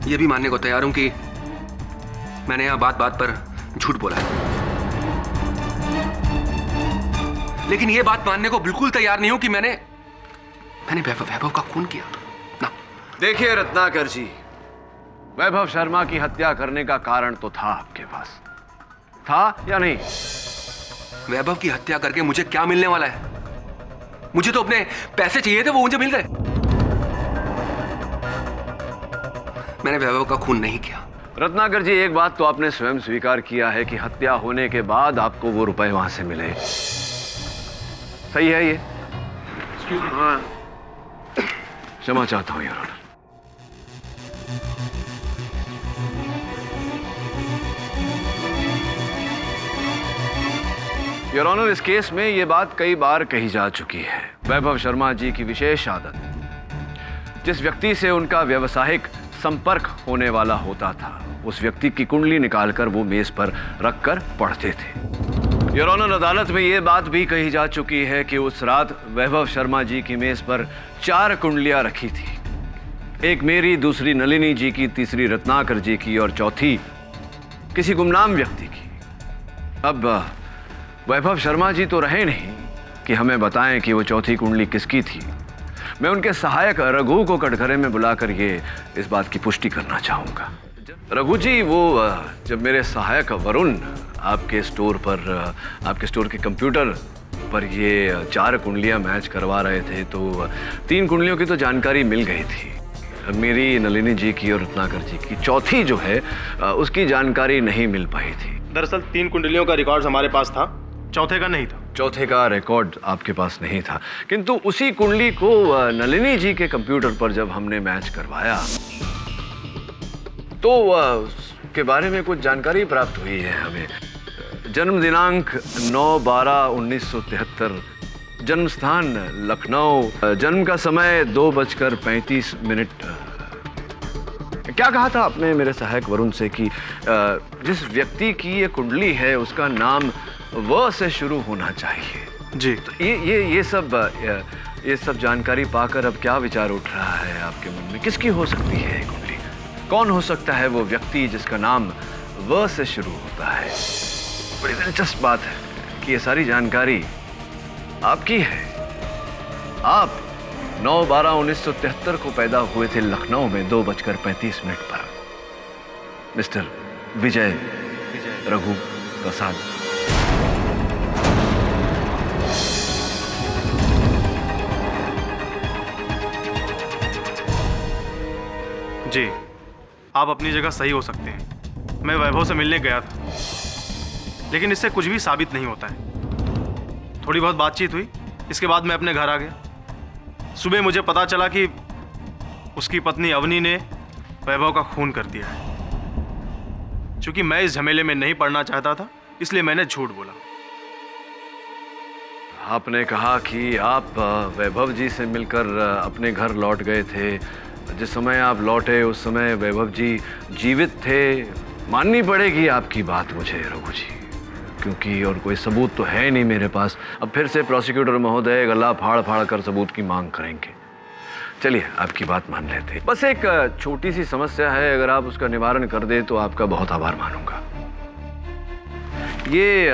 ये भी मानने को तैयार हूं कि मैंने यहां बात बात पर झूठ बोला है, लेकिन ये बात मानने को बिल्कुल तैयार नहीं हूं कि मैंने वैभव का खून किया ना। देखिए रत्नाकर जी, वैभव शर्मा की हत्या करने का कारण तो था आपके पास, था या नहीं? वैभव की हत्या करके मुझे क्या मिलने वाला है? मुझे तो अपने पैसे चाहिए थे, वो मुझे मिल गए। मैंने वैभव का खून नहीं किया। रत्नाकर जी, एक बात तो आपने स्वयं स्वीकार किया है कि हत्या होने के बाद आपको वो रुपए वहां से मिले। सही है ये? हाँ। क्षमा चाहता हूं योर ऑनर। योर ऑनर, इस केस में ये बात कई बार कही जा चुकी है। वैभव शर्मा जी की विशेष आदत, जिस व्यक्ति से उनका व्यावसायिक संपर्क होने वाला होता था, उस व्यक्ति की कुंडली निकालकर वो मेज पर रखकर पढ़ते थे। योर ऑनर, अदालत में ये बात भी कही जा चुकी है कि उस रात वैभव शर्मा जी की मेज पर 4 कुंडलियां रखी थी। एक मेरी, दूसरी नलिनी जी की, तीसरी रत्नाकर जी की और चौथी किसी गुमनाम व्यक्ति की। अब वैभव शर्मा जी तो रहे नहीं कि हमें बताएं कि वो चौथी कुंडली किसकी थी। मैं उनके सहायक रघु को कटघरे में बुलाकर ये इस बात की पुष्टि करना चाहूंगा। रघु जी, वो जब मेरे सहायक वरुण आपके स्टोर के कंप्यूटर पर ये 4 कुंडलियां मैच करवा रहे थे, तो 3 कुंडलियों की तो जानकारी मिल गई थी, मेरी, नलिनी जी की और रत्नाकर जी की। चौथी जो है उसकी जानकारी नहीं मिल पाई थी। दरअसल 3 कुंडलियों का रिकॉर्ड हमारे पास था, चौथे का नहीं था। चौथे का रिकॉर्ड आपके पास नहीं था, किंतु उसी कुंडली को नलिनी जी के कंप्यूटर पर जब हमने मैच करवाया तो उसके बारे में कुछ जानकारी प्राप्त हुई है हमें। जन्म दिनांक 9/12/1973, जन्म स्थान लखनऊ, जन्म का समय 2:35। क्या कहा था आपने मेरे सहायक वरुण से कि जिस व्यक्ति की ये कुंडली है उसका नाम व से शुरू होना चाहिए? जी। तो ये सब जानकारी पाकर अब क्या विचार उठ रहा है आपके मन में? किसकी हो सकती है ये कुंडली? कौन हो सकता है वो व्यक्ति जिसका नाम व से शुरू होता है? बड़ी दिलचस्प बात है कि ये सारी जानकारी आपकी है। आप 9/12/1973 को पैदा हुए थे लखनऊ में 2:35 पर। मिस्टर विजय रघु प्रसाद। जी, आप अपनी जगह सही हो सकते हैं। मैं वैभव से मिलने गया था, लेकिन इससे कुछ भी साबित नहीं होता है। थोड़ी बहुत बातचीत हुई, इसके बाद मैं अपने घर आ गया। सुबह मुझे पता चला कि उसकी पत्नी अवनी ने वैभव का खून कर दिया है। चूंकि मैं इस झमेले में नहीं पड़ना चाहता था, इसलिए मैंने झूठ बोला। आपने कहा कि आप वैभव जी से मिलकर अपने घर लौट गए थे। जिस समय आप लौटे उस समय वैभव जी जीवित थे। माननी पड़ेगी आपकी बात मुझे रघु जी, क्योंकि और कोई सबूत तो है नहीं मेरे पास। अब फिर से प्रोसिक्यूटर महोदय गला फाड़ फाड़ कर सबूत की मांग करेंगे। चलिए, आपकी बात मान लेते हैं। बस एक छोटी सी समस्या है, अगर आप उसका निवारण कर दे तो आपका बहुत आभार मानूंगा। ये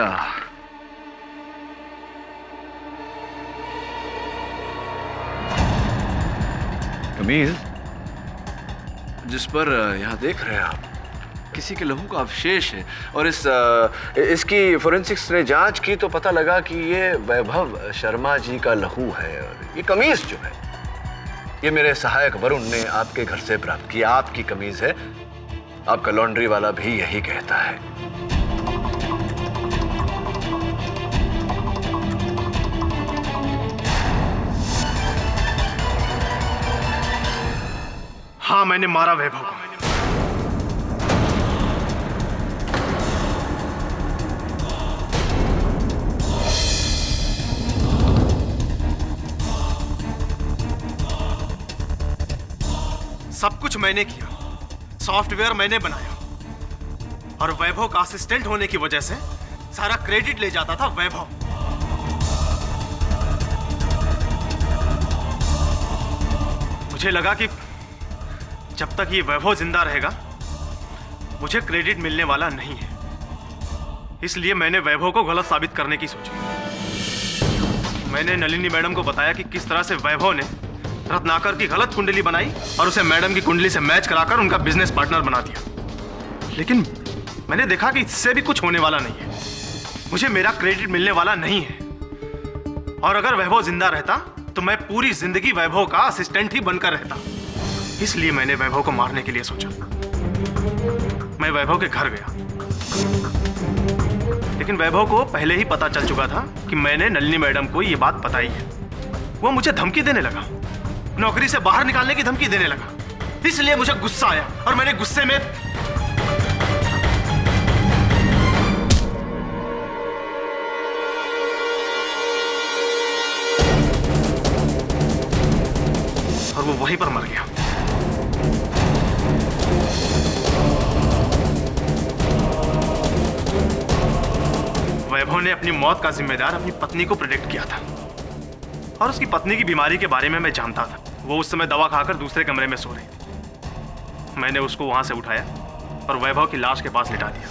कमीज जिस पर यहाँ देख रहे हैं आप, किसी के लहू का अवशेष है, और इसकी फोरेंसिक्स ने जांच की तो पता लगा कि ये वैभव शर्मा जी का लहू है। और ये कमीज जो है, ये मेरे सहायक वरुण ने आपके घर से प्राप्त की। आपकी कमीज है, आपका लॉन्ड्री वाला भी यही कहता है। हाँ, मैंने मारा वैभव को। सब कुछ मैंने किया, सॉफ्टवेयर मैंने बनाया, और वैभव का असिस्टेंट होने की वजह से सारा क्रेडिट ले जाता था वैभव। मुझे लगा कि जब तक ये वैभव जिंदा रहेगा मुझे क्रेडिट मिलने वाला नहीं है, इसलिए मैंने वैभव को गलत साबित करने की सोची। मैंने नलिनी मैडम को बताया कि किस तरह से वैभव ने रत्नाकर की गलत कुंडली बनाई और उसे मैडम की कुंडली से मैच कराकर उनका बिजनेस पार्टनर बना दिया। लेकिन मैंने देखा कि इससे भी कुछ होने वाला नहीं है। मुझे मेरा क्रेडिट मिलने वाला नहीं है। और अगर वैभव जिंदा रहता तो मैं पूरी जिंदगी वैभव का असिस्टेंट ही बनकर रहता। इसलिए मैंने वैभव को मारने के लिए सोचा। मैं वैभव के घर गया, लेकिन वैभव को पहले ही पता चल चुका था कि मैंने नलिनी मैडम को यह बात बताई है। वो मुझे धमकी देने लगा, नौकरी से बाहर निकालने की धमकी देने लगा। इसलिए मुझे गुस्सा आया और मैंने गुस्से में और वो वहीं पर मर गया। वैभव ने अपनी मौत का जिम्मेदार अपनी पत्नी को प्रेडिक्ट किया था और उसकी पत्नी की बीमारी के बारे में मैं जानता था। वो उस समय दवा खाकर दूसरे कमरे में सो रही थी। मैंने उसको वहां से उठाया और वैभव की लाश के पास लिटा दिया।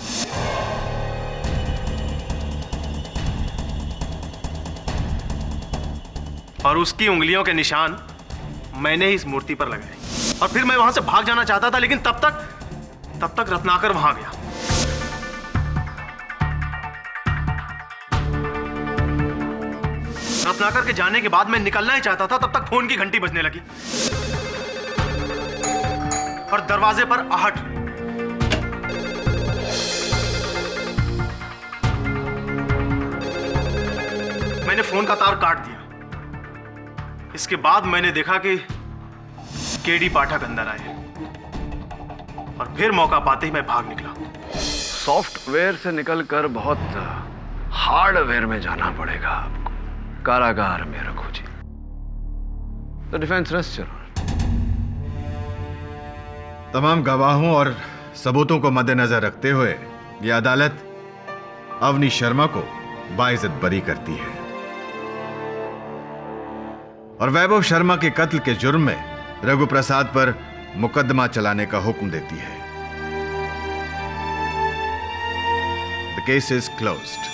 और उसकी उंगलियों के निशान मैंने ही इस मूर्ति पर लगाए। और फिर मैं वहां से भाग जाना चाहता था, लेकिन तब तक रत्नाकर वहां गया। रत्नाकर के जाने के बाद मैं निकलना ही चाहता था, तब तक फोन की घंटी बजने लगी और दरवाजे पर आहट। मैंने फोन का तार काट दिया। इसके बाद मैंने देखा कि केडी पाठक अंदर आए और फिर मौका पाते ही मैं भाग निकला। सॉफ्टवेयर से निकलकर बहुत हार्डवेयर में जाना पड़ेगा आपको। कारागार में रखो जी। तो डिफेंस रेस्ट चलो। तमाम गवाहों और सबूतों को मद्देनजर रखते हुए यह अदालत अवनी शर्मा को बाइज्जत बरी करती है और वैभव शर्मा के कत्ल के जुर्म में रघु प्रसाद पर मुकदमा चलाने का हुक्म देती है। The case is closed.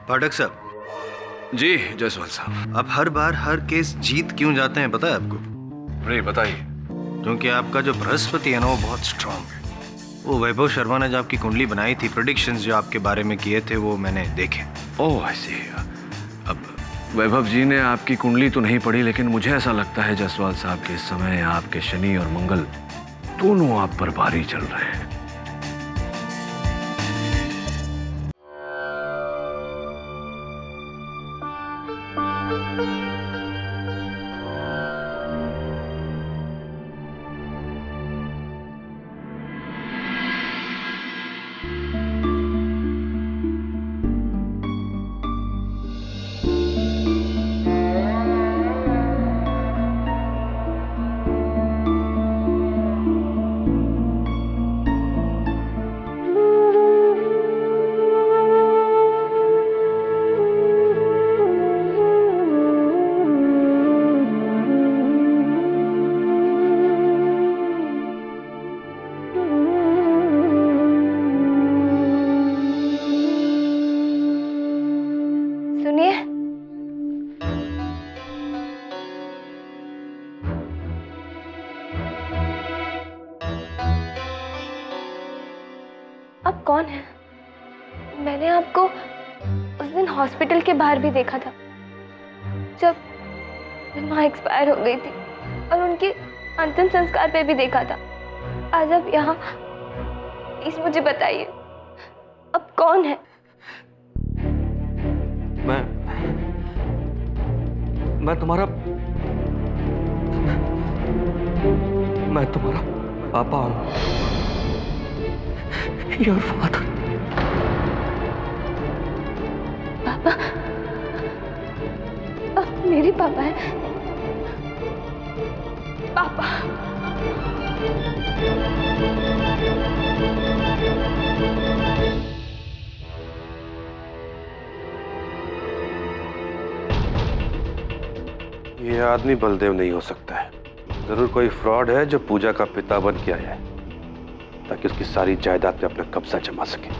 Pathak साहब। जी जायसवाल साहब। आप हर बार हर केस जीत क्यों जाते हैं, पता है आपको? नहीं बताइए। क्योंकि आपका जो बृहस्पति है ना, वो बहुत स्ट्रांग है। वो वैभव शर्मा ने जो आपकी कुंडली बनाई थी, प्रेडिक्शंस जो आपके बारे में किए थे, वो मैंने देखे। ओह ऐसे। अब वैभव जी ने आपकी कुंडली तो नहीं पढ़ी, लेकिन मुझे ऐसा लगता है जायसवाल साहब के इस समय आपके शनि और मंगल दोनों आप पर भारी चल रहे हैं। आप कौन हैं? मैंने आपको उस दिन हॉस्पिटल के बाहर भी देखा था, जब माँ एक्सपायर हो गई थी, और उनके अंतिम संस्कार पे भी देखा था। आज आप यहाँ, प्लीज मुझे बताइए, अब कौन है? मैं तुम्हारा पापा हूँ। Your father. पापा? आप मेरे पापा हैं? पापा? ये आदमी बलदेव नहीं हो सकता है। जरूर कोई फ्रॉड है जो पूजा का पिता बन के आया है ताकि उसकी सारी जायदाद पे अपना कब्जा जमा सके।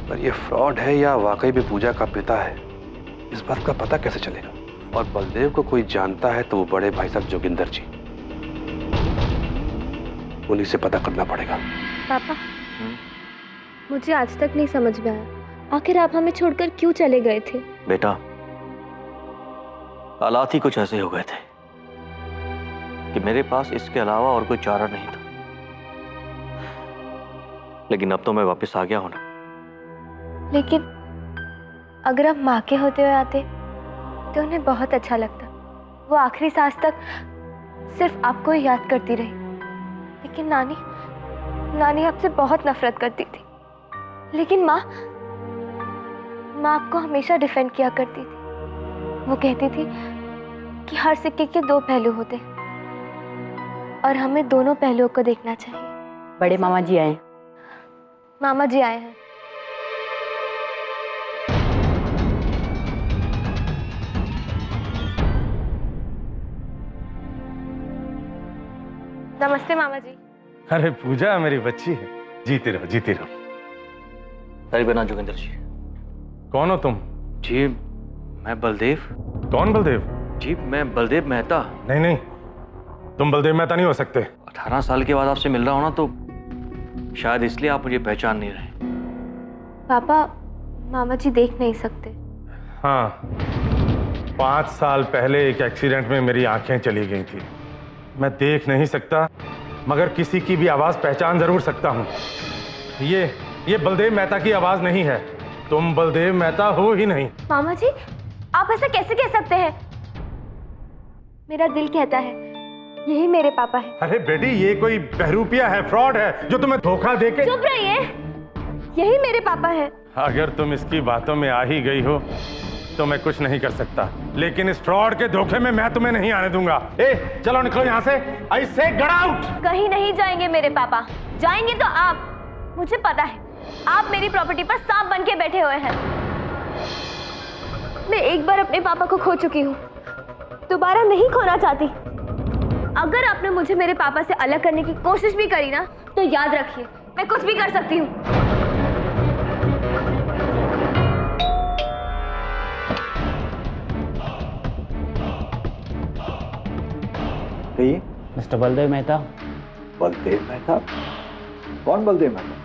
पर ये फ्रॉड है या वाकई में पूजा का पिता है, इस बात का पता कैसे चलेगा? और बलदेव को कोई जानता है तो वो बड़े भाई साहब जोगिंदर जी, उन्हीं से पता करना पड़ेगा। पापा, मुझे आज तक नहीं समझ में आया, आखिर आप हमें छोड़कर क्यों चले गए थे? बेटा, हालात ही कुछ ऐसे हो गए थे कि मेरे पास इसके अलावा और कोई चारा नहीं था। लेकिन अब तो मैं वापस आ गया हूं ना। लेकिन अगर आप माँ के होते हुए आते तो उन्हें बहुत अच्छा लगता। वो आखिरी सांस तक सिर्फ आपको ही याद करती रही। लेकिन नानी आपसे बहुत नफरत करती थी। लेकिन माँ आपको हमेशा डिफेंड किया करती थी। वो कहती थी कि हर सिक्के के दो पहलू होते हैं और हमें दोनों पहलुओं को देखना चाहिए। बड़े मामा जी आए। मामा जी आए हैं। नमस्ते मामा जी। अरे पूजा मेरी बच्ची है, जीती रहो जीती रहो। अरे बिना जोगिंदर जी। कौन हो तुम? जी मैं बलदेव। कौन बलदेव? जी मैं बलदेव मेहता। नहीं नहीं, तुम बलदेव मेहता नहीं हो सकते। 18 साल के बाद आपसे मिल रहा हूं ना, तो शायद इसलिए आप मुझे पहचान नहीं रहे। पापा, मामा जी देख नहीं सकते। हाँ, 5 साल पहले एक एक्सीडेंट में मेरी आंखें चली गई थी। मैं देख नहीं सकता, मगर किसी की भी आवाज पहचान जरूर सकता हूँ। ये बलदेव मेहता की आवाज नहीं है। तुम बलदेव मेहता हो ही नहीं। मामा जी, आप ऐसा कैसे कह सकते हैं? मेरा दिल कहता है यही मेरे पापा है। अरे बेटी, ये कोई बहरूपिया है, फ्रॉड है जो तुम्हें धोखा देके। चुप रहिए, यही मेरे पापा है। अगर तुम इसकी बातों में आ ही गई हो तो मैं कुछ नहीं कर सकता, लेकिन इस फ्रॉड के धोखे में मैं तुम्हें नहीं आने दूंगा। ए, चलो निकलो यहाँ से। आई से गेट आउट। कहीं नहीं जाएंगे मेरे पापा। जाएंगे तो आप। मुझे पता है आप मेरी प्रॉपर्टी पर सांप बन के बैठे हुए हैं। मैं एक बार अपने पापा को खो चुकी हूँ, दोबारा नहीं खोना चाहती। अगर आपने मुझे मेरे पापा से अलग करने की कोशिश भी करी ना, तो याद रखिए मैं कुछ भी कर सकती हूँ। मिस्टर बलदेव मेहता। बलदेव मेहता? कौन बलदेव मेहता?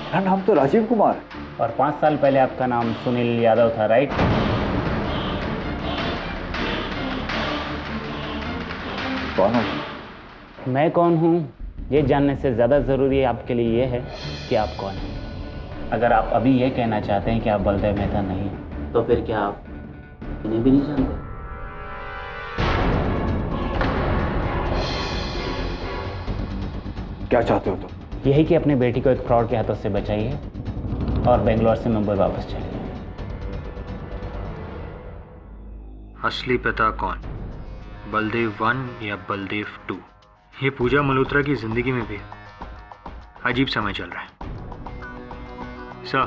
मेरा नाम तो राजीव कुमार है। और 5 साल पहले आपका नाम सुनील यादव था, राइट? कौन हो? मैं कौन हूँ ये जानने से ज़्यादा ज़रूरी आपके लिए ये है कि आप कौन हैं। अगर आप अभी ये कहना चाहते हैं कि आप बलदेव मेहता नहीं हैं, तो फिर क्या आप इन्हें भी नहीं जानते? क्या चाहते हो तुम? यही कि अपनी बेटी को एक फ्रॉड के हाथों से बचाइए और बेंगलोर से मुंबई वापस चलिए। असली पिता कौन, बलदेव 1 या बलदेव 2? ये पूजा मल्होत्रा की जिंदगी में भी अजीब समय चल रहा है। सर,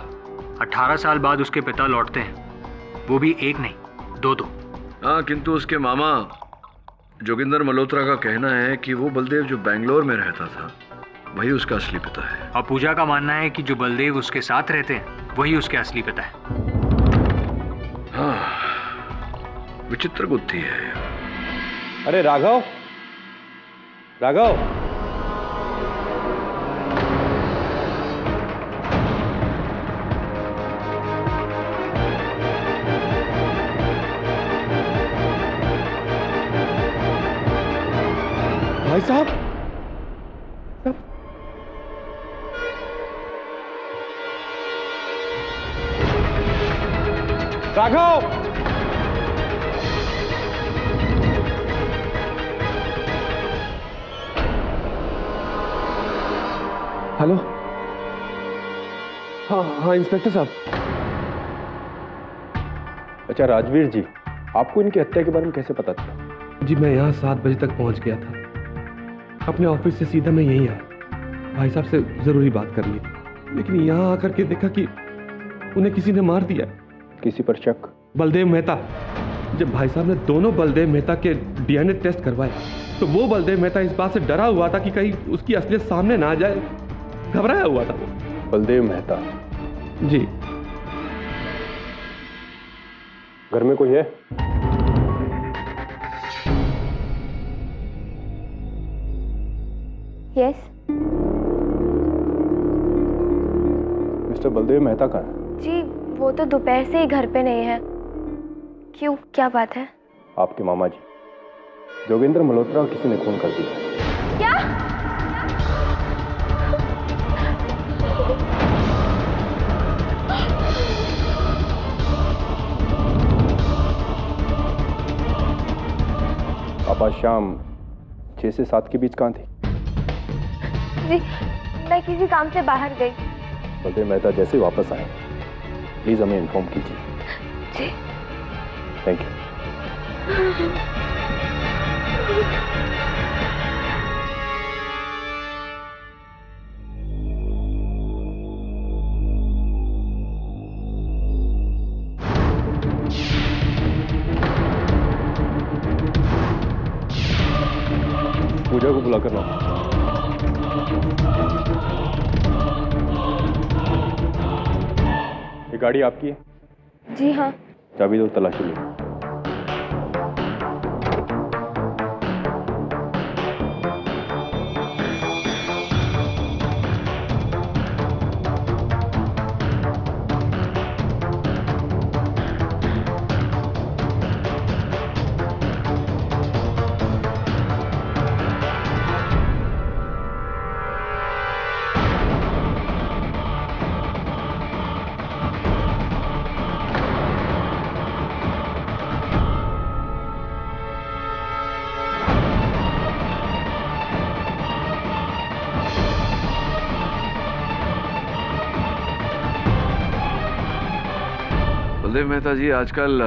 18 साल बाद उसके पिता लौटते हैं, वो भी एक नहीं 2। हाँ, किंतु उसके मामा जोगिंदर मल्होत्रा का कहना है कि वो बलदेव जो बेंगलोर में रहता था वही उसका असली पिता है। और पूजा का मानना है कि जो बलदेव उसके साथ रहते हैं वही उसके असली पिता है। हाँ, विचित्र बुद्धि है। अरे राघव, राघव, भाई साहब, राघव, हेलो। हाँ इंस्पेक्टर साहब। अच्छा राजवीर जी, आपको इनकी हत्या के बारे में कैसे पता था? जी मैं यहाँ 7 बजे तक पहुँच गया था। अपने ऑफिस से सीधा मैं यहीं आया। भाई साहब से ज़रूरी बात करनी थी, लेकिन यहाँ आकर के देखा कि उन्हें किसी ने मार दिया। किसी पर शक? बलदेव मेहता। जब भाई साहब ने दोनों बलदेव मेहता के डीएनए टेस्ट करवाए तो वो बलदेव मेहता इस बात से डरा हुआ था कि कहीं उसकी असलियत सामने ना आ जाए। घबराया हुआ था वो। बलदेव मेहता? जी। घर में कोई है? यस। मिस्टर बलदेव मेहता कहाँ है? जी वो तो दोपहर से ही घर पे नहीं है। क्यों, क्या बात है? आपके मामा जी जोगेंद्र मल्होत्रा को किसी ने खून कर दिया। क्या? आप आज शाम 6 से 7 के बीच कहाँ थी? जी मैं किसी काम से बाहर गई। बलदेव मेहता जैसे वापस आए प्लीज हमें इन्फॉर्म कीजिए। जी थैंक यू। पूजा को बुलाकर लाओ। ये गाड़ी आपकी है? जी हाँ। चाबी दो, तलाशी लो। बलदेव मेहता जी, आजकल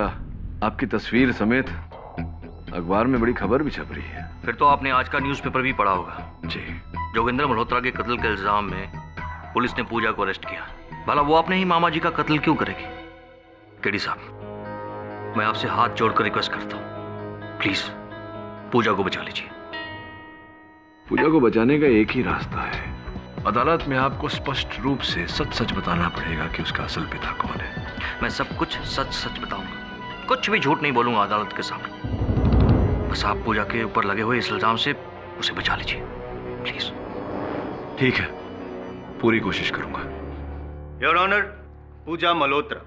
आपकी तस्वीर समेत अखबार में बड़ी खबर भी छप रही है। फिर तो आपने आज का न्यूज़पेपर भी पढ़ा होगा। जी। जोगेंद्र मल्होत्रा के कत्ल के इल्जाम में पुलिस ने पूजा को अरेस्ट किया। भला वो अपने ही मामा जी का कत्ल क्यों करेगी? केडी साहब, मैं आपसे हाथ जोड़कर रिक्वेस्ट करता हूँ, प्लीज पूजा को बचा लीजिए। पूजा को बचाने का एक ही रास्ता है। अदालत में आपको स्पष्ट रूप से सच सच बताना पड़ेगा कि उसका असल पिता कौन है। मैं सब कुछ सच सच बताऊंगा, कुछ भी झूठ नहीं बोलूंगा अदालत के सामने। बस आप पूजा के ऊपर लगे हुए इस इल्जाम से उसे बचा लीजिए प्लीज। ठीक है, पूरी कोशिश करूंगा। Your honour, Pooja Malhotra,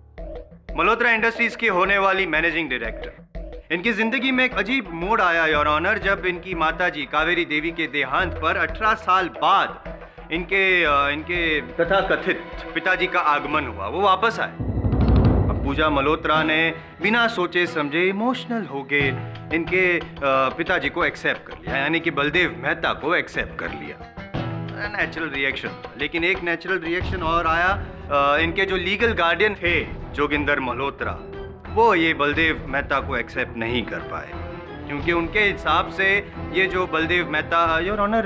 Malhotra Industries की होने वाली मैनेजिंग डायरेक्टर। इनकी जिंदगी में एक अजीब मोड़ आया योर ऑनर, जब इनकी माताजी कावेरी देवी के देहांत पर 18 साल बाद इनके तथाकथित पिताजी का आगमन हुआ। वो वापस आए। अब पूजा मल्होत्रा ने बिना सोचे समझे इमोशनल हो गए इनके पिताजी को एक्सेप्ट कर लिया, यानी कि बलदेव मेहता को एक्सेप्ट कर लिया। Natural reaction. लेकिन एक नेचुरल रिएक्शन और आया। इनके जो लीगल गार्डियन थे जोगिंदर मल्होत्रा, वो ये बलदेव मेहता को एक्सेप्ट नहीं कर पाए, क्योंकि उनके हिसाब से ये जो Baldev Mehta, your honour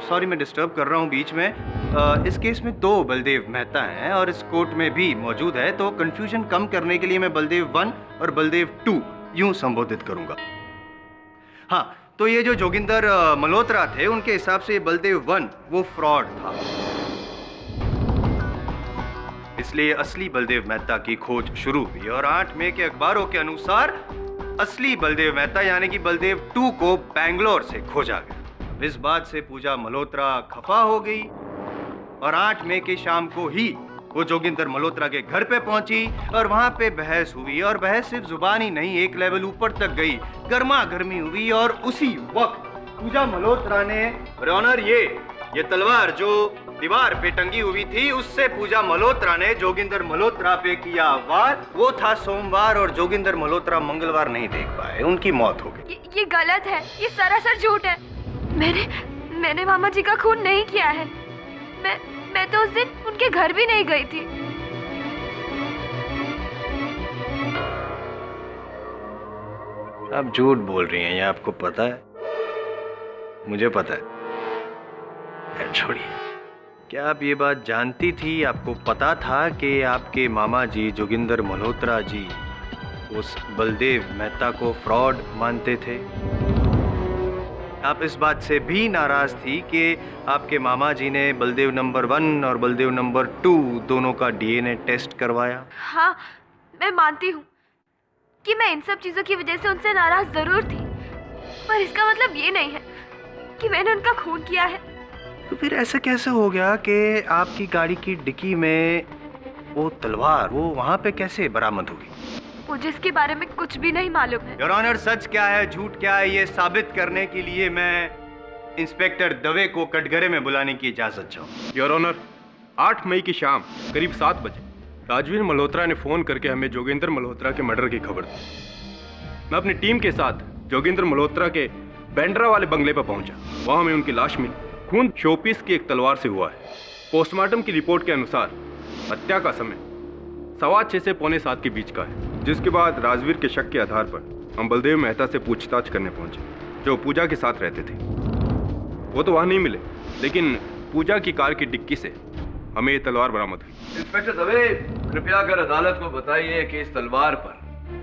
sorry मैं डिस्टर्ब कर रहा हूँ बीच में, इस केस में 2 बलदेव मेहता हैं और इस कोर्ट में भी मौजूद है, तो कंफ्यूजन कम करने के लिए मैं बलदेव 1 और बलदेव 2 यूं संबोधित करूंगा। हाँ, तो ये जो जोगिंदर मल्होत्रा थे, उनके हिसाब से ये बलदेव 1 वो फ्रॉड था, इसलिए असली बलदेव मेहता की खोज शुरू हुई और 8 मई के अखबारों के अनुसार असली बलदेव मेहता यानी कि बलदेव 2 को बेंगलोर से खोजा गया। इस बात से पूजा मल्होत्रा खफा हो गई और 8 मई की शाम को ही वो जोगिंदर मल्होत्रा के घर पे पहुंची और वहां पे बहस हुई, और बहस सिर्फ जुबान ही नहीं, एक लेवल ऊपर तक गई, गर्मा गर्मी हुई। और उसी वक्त पूजा मल्होत्रा ने ऑनर ये तलवार जो दीवार पे टंगी हुई थी, उससे पूजा मल्होत्रा ने जोगिंदर मल्होत्रा पे किया वार। वो था सोमवार और जोगिंदर मल्होत्रा मंगलवार नहीं देख पाए, उनकी मौत हो गई। ये गलत है, ये सरासर झूठ है। मैंने मामा जी का खून नहीं किया है। मैं तो उस दिन उनके घर भी नहीं गई थी। आप झूठ बोल रही हैं, ये आपको पता है? मुझे पता है। छोड़िए, क्या आप ये बात जानती थी, आपको पता था कि आपके मामा जी जोगिंदर मल्होत्रा जी उस बलदेव मेहता को फ्रॉड मानते थे? आप इस बात से भी नाराज थी कि आपके मामा जी ने बलदेव नंबर 1 और बलदेव नंबर 2 दोनों का DNA टेस्ट करवाया? हाँ, मैं मानती हूँ कि मैं इन सब चीजों की वजह से उनसे नाराज जरूर थी, पर इसका मतलब ये नहीं है कि मैंने उनका खून किया है। तो फिर ऐसा कैसे हो गया कि आपकी गाड़ी की डिक्की में वो तलवार वो वहाँ पे कैसे बरामद होगी? मुझे इसके बारे में कुछ भी नहीं मालूम है। योर ऑनर, सच क्या है झूठ क्या है ये साबित करने के लिए मैं इंस्पेक्टर दवे को कटघरे में बुलाने की इजाजत चाहूँ। योर ऑनर, 8 मई की शाम करीब 7 बजे राजवीर मल्होत्रा ने फोन करके हमें जोगेंद्र मल्होत्रा के मर्डर की खबर दी। मैं अपनी टीम के साथ जोगेंद्र मल्होत्रा के बैंड्रा वाले बंगले पर पहुंचा। वहां हमें उनकी लाश मिली। खून शोपीस की एक तलवार से हुआ है। पोस्टमार्टम की रिपोर्ट के अनुसार हत्या का समय 6:15 से 6:45 के बीच का है। जिसके बाद राजवीर के शक के आधार पर हम बलदेव मेहता से पूछताछ करने पहुंचे, जो पूजा के साथ रहते थे। वो तो वहां नहीं मिले, लेकिन पूजा की कार की डिक्की से हमें ये तलवार बरामद हुई। इंस्पेक्टर दवे, कृपया कर अदालत को बताइए कि इस तलवार पर,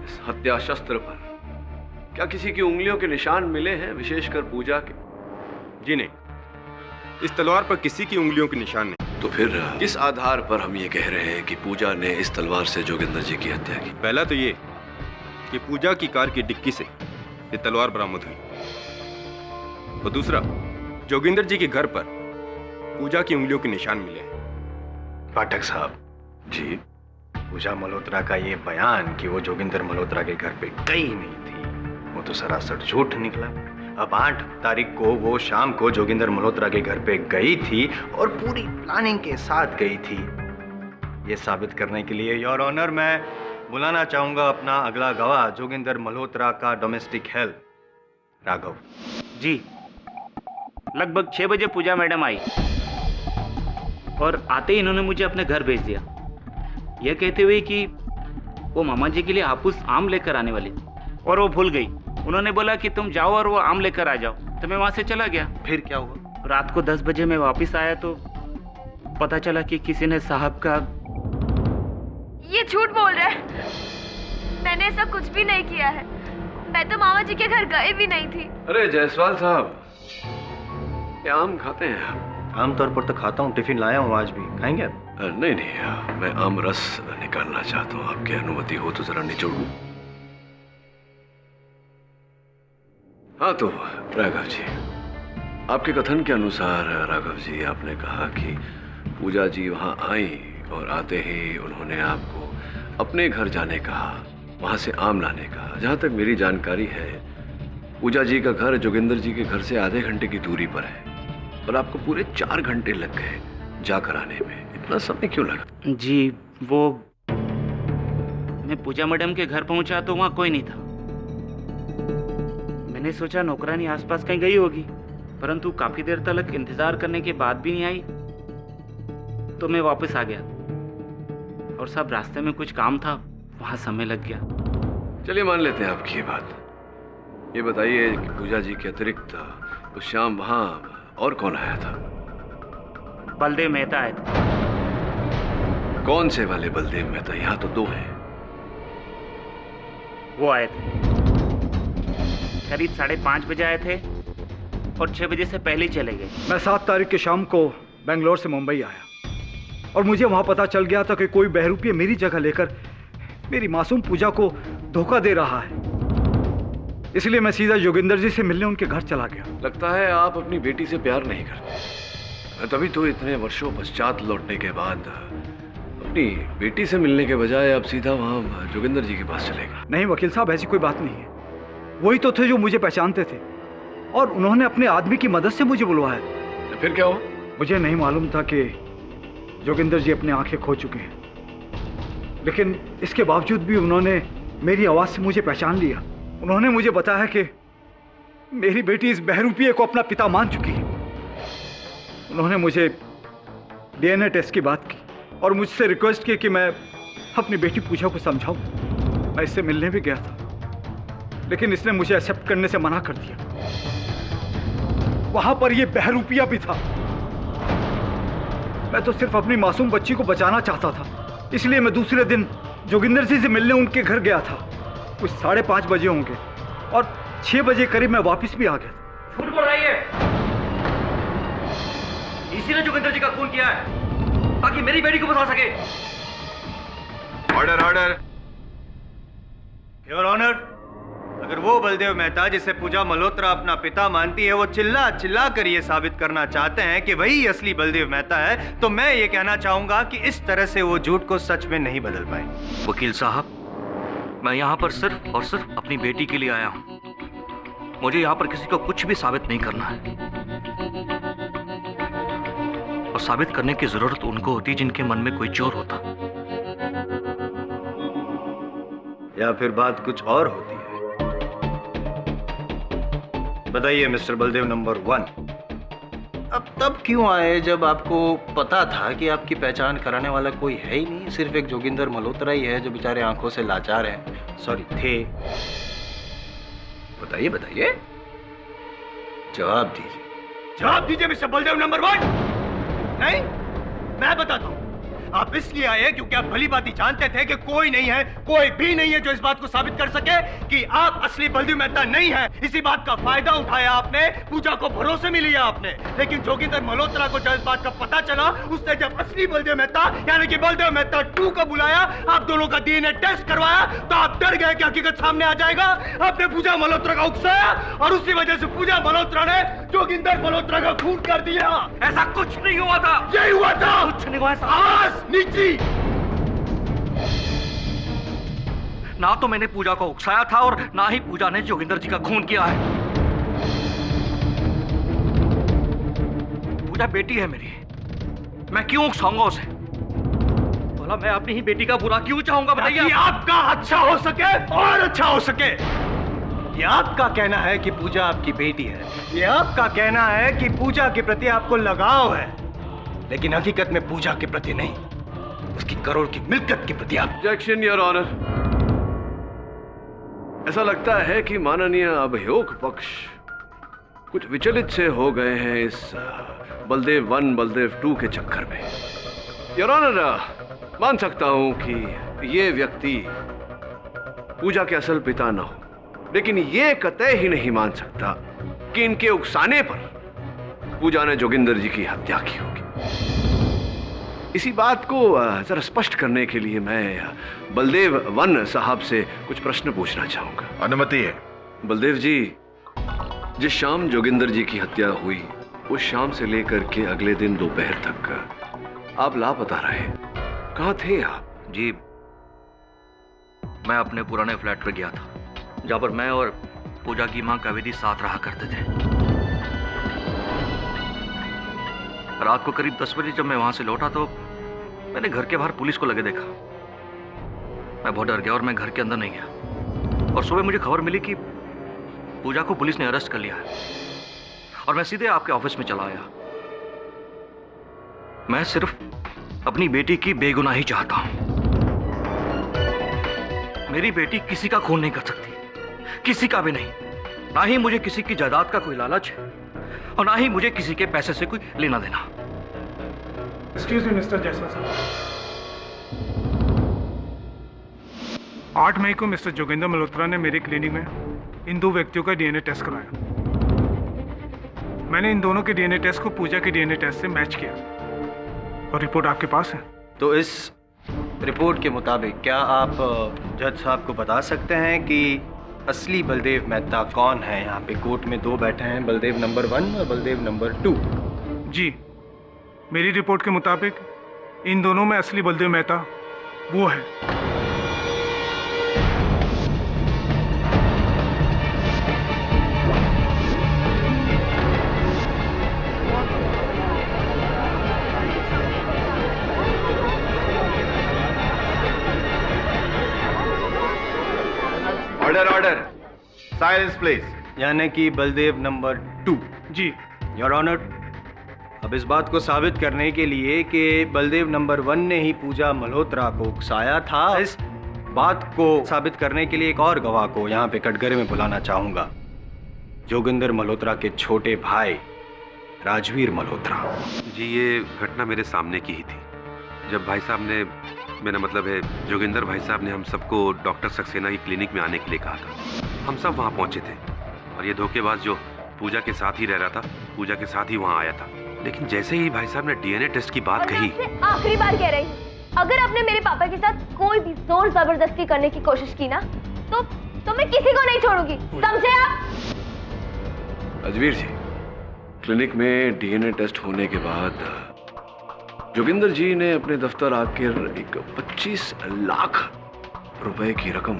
इस हत्या शस्त्र पर क्या किसी की उंगलियों के निशान मिले हैं, विशेषकर पूजा के? जी नहीं, इस तलवार पर किसी की उंगलियों के निशान नहीं। तो फिर किस आधार पर हम ये कह रहे हैं कि पूजा ने इस तलवार से जोगिंदर जी की हत्या की? पहला तो ये कि पूजा की कार की डिक्की से ये तलवार बरामद हुई, और दूसरा जोगिंदर जी के घर पर पूजा की उंगलियों के निशान मिले हैं। पाठक साहब जी, पूजा मल्होत्रा का ये बयान कि वो जोगिंदर मल्होत्रा के घर पे गई नहीं थी, वो तो सरासर झूठ निकला। अब 8 तारीख को वो शाम को जोगिंदर मल्होत्रा के घर पे गई थी और पूरी प्लानिंग के साथ गई थी। ये साबित करने के लिए योर ऑनर मैं बुलाना चाहूंगा अपना अगला गवाह, जोगिंदर मल्होत्रा का डोमेस्टिक हेल्प राघव जी। लगभग 6 बजे पूजा मैडम आई और आते ही इन्होंने मुझे अपने घर भेज दिया, यह कहते हुए कि वो मामा जी के लिए हापुस आम लेकर आने वाली थी, और वो भूल गई। उन्होंने बोला कि तुम जाओ और वो आम लेकर आ जाओ, तो मैं वहां से चला गया। फिर क्या हुआ? रात को 10 बजे मैं वापस आया तो पता चला कि किसी ने साहब का... ये झूठ बोल रहा है, मैंने ऐसा कुछ भी नहीं किया है। मैं तो मामा जी के घर गए भी नहीं थी। अरे जायसवाल साहब, ये आम खाते हैं आप? आमतौर पर तो खाता हूँ, टिफिन लाया हूँ, आज भी खाएंगे आप? नहीं नहीं, मैं आम रस निकालना चाहता हूँ, आपकी अनुमति हो तो जरा निचोड़ूं। हाँ तो राघव जी, आपके कथन के अनुसार राघव जी, आपने कहा कि पूजा जी वहाँ आई और आते ही उन्होंने आपको अपने घर जाने कहा, वहाँ से आम लाने कहा। जहाँ तक मेरी जानकारी है, पूजा जी का घर जोगिंदर जी के घर से आधे घंटे की दूरी पर है, और आपको पूरे 4 घंटे लग गए जाकर आने में। इतना समय क्यों लगा? जी वो, मैं पूजा मैडम के घर पहुंचा तो वहाँ कोई नहीं था। मैंने सोचा नौकरानी आसपास कहीं गई होगी, परंतु काफी देर तक इंतजार करने के बाद भी नहीं आई, तो मैं वापस आ गया, और सब रास्ते में कुछ काम था, वहां समय लग गया। चलिए मान लेते हैं आपकी ये बात। ये बताइए कि पूजा जी के अतिरिक्त उस शाम वहां और कौन आया था? बलदेव मेहता आए थे। कौन से वाले बलदेव मेहता? यहाँ तो 2 हैं। वो आए थे, करीब 5:30 बजे आए थे और 6 बजे से पहले ही चले गए। मैं 7 तारीख की शाम को बेंगलोर से मुंबई आया, और मुझे वहां पता चल गया था कि कोई बहरूपी मेरी जगह लेकर मेरी मासूम पूजा को धोखा दे रहा है। इसलिए मैं सीधा जोगिंदर जी से मिलने उनके घर चला गया। लगता है आप अपनी बेटी से प्यार नहीं करते, तभी तो इतने वर्षों पश्चात लौटने के बाद अपनी बेटी से मिलने के बजाय आप सीधा वहाँ जोगिंदर जी के पास चले गए। नहीं वकील साहब, ऐसी कोई बात नहीं है। वही तो थे जो मुझे पहचानते थे, और उन्होंने अपने आदमी की मदद से मुझे बुलवाया। तो फिर क्या हुआ? मुझे नहीं मालूम था कि जोगिंदर जी अपनी आंखें खो चुके हैं, लेकिन इसके बावजूद भी उन्होंने मेरी आवाज़ से मुझे पहचान लिया। उन्होंने मुझे बताया कि मेरी बेटी इस बहरूपिये को अपना पिता मान चुकी है। उन्होंने मुझे DNA टेस्ट की बात की और मुझसे रिक्वेस्ट की कि मैं अपनी बेटी पूजा को समझाऊं। मैं इससे मिलने भी गया था, लेकिन इसने मुझे एक्सेप्ट करने से मना कर दिया। वहां पर यह बहरूपिया भी था। मैं तो सिर्फ अपनी मासूम बच्ची को बचाना चाहता था, इसलिए मैं दूसरे दिन जोगिंदर जी से मिलने उनके घर गया था। कुछ 5:30 बजे होंगे, और 6 बजे करीब मैं वापस भी आ गया। झूठ बोल रही है। इसी ने जोगिंदर जी का खून किया है ताकि मेरी बेटी को बचा सके। Order order. योर ऑनर, अगर वो बलदेव मेहता जिसे पूजा मल्होत्रा अपना पिता मानती है वो चिल्ला चिल्ला कर ये साबित करना चाहते हैं कि वही असली बलदेव मेहता है, तो मैं ये कहना चाहूंगा कि इस तरह से वो झूठ को सच में नहीं बदल पाए। वकील साहब, मैं यहाँ पर सिर्फ और सिर्फ अपनी बेटी के लिए आया हूँ। मुझे यहाँ पर किसी को कुछ भी साबित नहीं करना है, और साबित करने की जरूरत उनको होती जिनके मन में कोई चोर होता, या फिर बात कुछ और होती है। बताइए मिस्टर बलदेव नंबर 1, अब तब क्यों आए जब आपको पता था कि आपकी पहचान कराने वाला कोई है ही नहीं, सिर्फ एक जोगिंदर मल्होत्रा ही है जो बेचारे आंखों से लाचार हैं, सॉरी थे। बताइए बताइए, जवाब दीजिए, जवाब दीजिए मिस्टर बलदेव नंबर 1। नहीं, मैं बताता हूं। आप इसलिए आए क्योंकि आप भली बात ही जानते थे कि कोई नहीं है, कोई भी नहीं है जो इस बात को साबित कर सके कि आप असली बलदेव मेहता नहीं है। इसी बात का फायदा उठाया आपने, पूजा को भरोसे में लिया आपने। लेकिन जोगिंदर मल्होत्रा को जब इस बात का पता चला, उसने जब असली बलदेव मेहता यानी कि बलदेव मेहता 2 को बुलाया, आप दोनों का डीएनए टेस्ट करवाया, तो आप डर गए कि हकीकत सामने आ जाएगा। आपने पूजा मल्होत्रा का उकसाया और उसी वजह से पूजा मल्होत्रा ने जोगिंदर मल्होत्रा का खून कर दिया। ऐसा कुछ नहीं हुआ था। यही हुआ था। कुछ नहीं हुआ ऐसा। आवाज नीची। ना तो मैंने पूजा को उकसाया था और ना ही पूजा ने जोगिंदर जी का खून किया है। पूजा बेटी है मेरी, मैं क्यों उकसाऊंगा उसे? भला मैं अपनी ही बेटी का बुरा क्यों चाहूंगा? बताइए। आपका अच्छा हो सके और अच्छा हो सके। ये आपका कहना है कि पूजा आपकी बेटी है, ये आपका कहना है कि पूजा के प्रति आपको लगाव है, लेकिन हकीकत में पूजा के प्रति नहीं, उसकी करोड़ की मिल्कियत के प्रति आप। Objection your honour. ऐसा लगता है कि माननीय अभियोग पक्ष कुछ विचलित से हो गए हैं इस बलदेव 1 बलदेव 2 के चक्कर में। योर ऑनर, मान सकता हूं कि ये व्यक्ति पूजा के असल पिता न हो, लेकिन ये कतई ही नहीं मान सकता कि इनके उकसाने पर पूजा ने जोगिंदर जी की हत्या की होगी। इसी बात को जरा स्पष्ट करने के लिए मैं बलदेव 1 साहब से कुछ प्रश्न पूछना चाहूंगा। अनुमति है। बलदेव जी, जिस शाम जोगिंदर जी की हत्या हुई, उस शाम से लेकर के अगले दिन दोपहर तक आप लापता रहे, कहाँ थे आप? जी, मैं अपने पुराने फ्लैट पर गया था, जहां पर मैं और पूजा की मां कावेरी साथ रहा करते थे। रात को करीब 10 बजे जब मैं वहां से लौटा तो मैंने घर के बाहर पुलिस को लगे देखा। मैं बहुत डर गया और मैं घर के अंदर नहीं गया। और सुबह मुझे खबर मिली कि पूजा को पुलिस ने अरेस्ट कर लिया है, और मैं सीधे आपके ऑफिस में चला आया। मैं सिर्फ अपनी बेटी की बेगुनाही चाहता हूं। मेरी बेटी किसी का खून नहीं कर सकती, किसी का भी नहीं। ना ही मुझे किसी की जायदाद का कोई लालच है, और ना ही मुझे किसी के पैसे से कोई लेना देना। एक्सक्यूज मी मिस्टर जैसवाल साहब। 8 मई को मिस्टर जोगिंदर मल्होत्रा ने मेरे क्लिनिक में इन 2 व्यक्तियों का डीएनए टेस्ट कराया। मैंने इन दोनों के डीएनए टेस्ट को पूजा के डीएनए टेस्ट से मैच किया, और रिपोर्ट आपके पास है। तो इस रिपोर्ट के मुताबिक क्या आप जज साहब को बता सकते हैं कि असली बलदेव मेहता कौन है? यहाँ पे कोर्ट में 2 बैठे हैं, बलदेव नंबर 1 और बलदेव नंबर 2। जी, मेरी रिपोर्ट के मुताबिक इन दोनों में असली बलदेव मेहता वो है। Order order, silence please. यानी कि बलदेव नंबर 2। जी योर ऑनर, अब इस बात को साबित करने के लिए कि बलदेव नंबर 1 ने ही पूजा मल्होत्रा को उकसाया था, इस बात को साबित करने के लिए एक और गवाह को यहाँ पे कटघरे में बुलाना चाहूंगा। जोगिंदर मल्होत्रा के छोटे भाई राजवीर मल्होत्रा। जी, ये घटना मेरे सामने की ही थी। जब भाई साहब ने, मेरा मतलब है जोगिंदर भाई साहब ने हम सबको डॉक्टर सक्सेना की क्लिनिक में आने के लिए कहा था, हम सब वहाँ पहुँचे थे। और ये धोखेबाज जो पूजा के साथ ही रह रहा था, पूजा के साथ ही वहाँ आया था। लेकिन जैसे ही भाई साहब ने डीएनए टेस्ट की बात कही, आखिरी बार कह रही हूँ, अगर आपने मेरे पापा के साथ कोई भी जोर जबरदस्ती करने की कोशिश की ना, तो मैं किसी को नहीं छोड़ूंगी, समझे आप? अजवीर जी, क्लिनिक में डीएनए टेस्ट होने के बाद जोगिंदर जी ने अपने दफ्तर आकर एक 25 लाख रुपए की रकम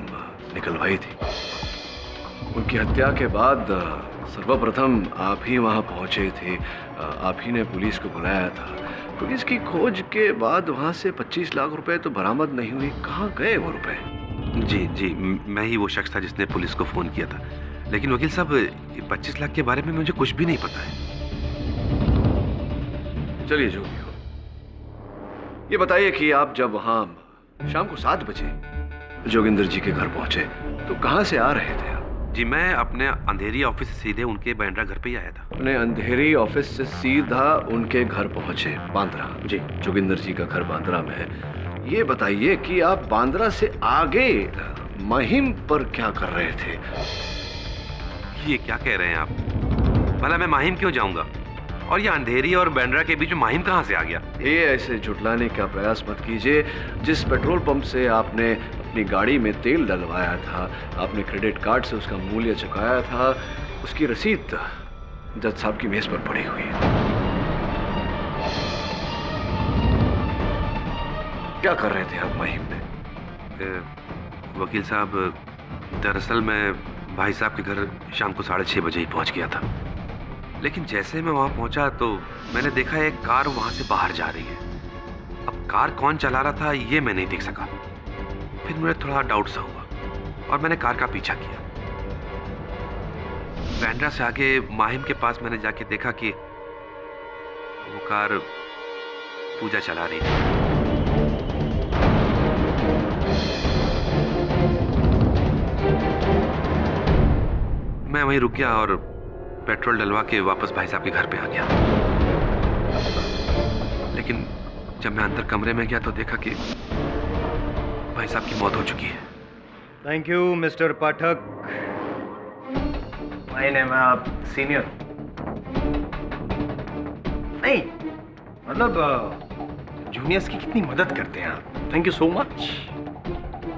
निकलवाई थी। उनकी हत्या के बाद सर्वप्रथम आप ही वहां पहुंचे थे, आप ही ने पुलिस को बुलाया था। पुलिस की खोज के बाद वहां से 25 लाख रुपए तो बरामद नहीं हुई, कहाँ गए वो रुपए? जी जी, मैं ही वो शख्स था जिसने पुलिस को फ़ोन किया था। लेकिन वकील साहब, 25 लाख के बारे में मुझे कुछ भी नहीं पता है। चलिए जो भी हो, ये बताइए कि आप जब वहां शाम को 7 बजे जोगिंदर जी के घर पहुंचे तो कहां से आ रहे थे आप? जी, मैं अपने अंधेरी ऑफिस से सीधे उनके बांद्रा घर पे ही आया था। अपने अंधेरी ऑफिस से सीधा उनके घर पहुंचे बांद्रा? जी, जोगिंदर जी का घर बांद्रा में है। ये बताइए कि आप बांद्रा से आगे महिम पर क्या कर रहे थे? ये क्या कह रहे हैं आप? भला मैं माहिम क्यों जाऊंगा? और ये अंधेरी और बांद्रा के बीच में माहिम कहाँ से आ गया? ये ऐसे झुठलाने का प्रयास मत कीजिए। जिस पेट्रोल पंप से आपने अपनी गाड़ी में तेल डलवाया था, आपने क्रेडिट कार्ड से उसका मूल्य चुकाया था, उसकी रसीद जज साहब की मेज पर पड़ी हुई है। क्या कर रहे थे आप महिम में? वकील साहब, दरअसल मैं भाई साहब के घर शाम को 6:30 बजे ही पहुंच गया था। लेकिन जैसे मैं वहां पहुंचा तो मैंने देखा एक कार वहां से बाहर जा रही है। अब कार कौन चला रहा था ये मैं नहीं देख सका। फिर मुझे थोड़ा डाउट सा हुआ और मैंने कार का पीछा किया। बांद्रा से आगे माहिम के पास मैंने जाके देखा कि वो कार पूजा चला रही थी। मैं वहीं रुक गया और पेट्रोल डलवा के वापस भाई साहब के घर पे आ गया। लेकिन जब मैं अंदर कमरे में गया तो देखा कि भाई साहब की मौत हो चुकी है। Thank you mister Pathak. My name आप सीनियर नहीं, मतलब जूनियर्स की कितनी मदद करते हैं आप। Thank you so much.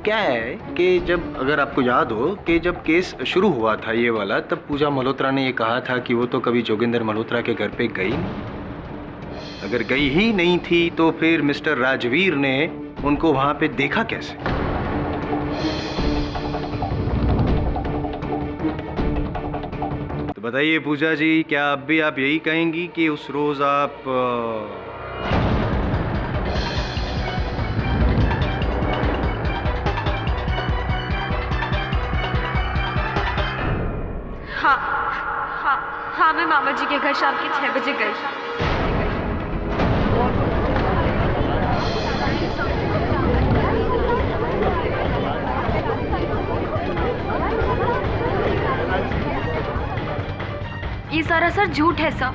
क्या है कि जब, अगर आपको याद हो कि जब केस शुरू हुआ था ये वाला, तब पूजा मल्होत्रा ने ये कहा था कि वो तो कभी जोगिंदर मल्होत्रा के घर पे गई नहीं। अगर गई ही नहीं थी तो फिर मिस्टर राजवीर ने उनको वहां पे देखा कैसे? तो बताइए पूजा जी, क्या अब भी आप यही कहेंगी कि उस रोज आप हाँ, मैं मामा जी के घर शाम के 6 बजे गई। ये सरासर झूठ है सर।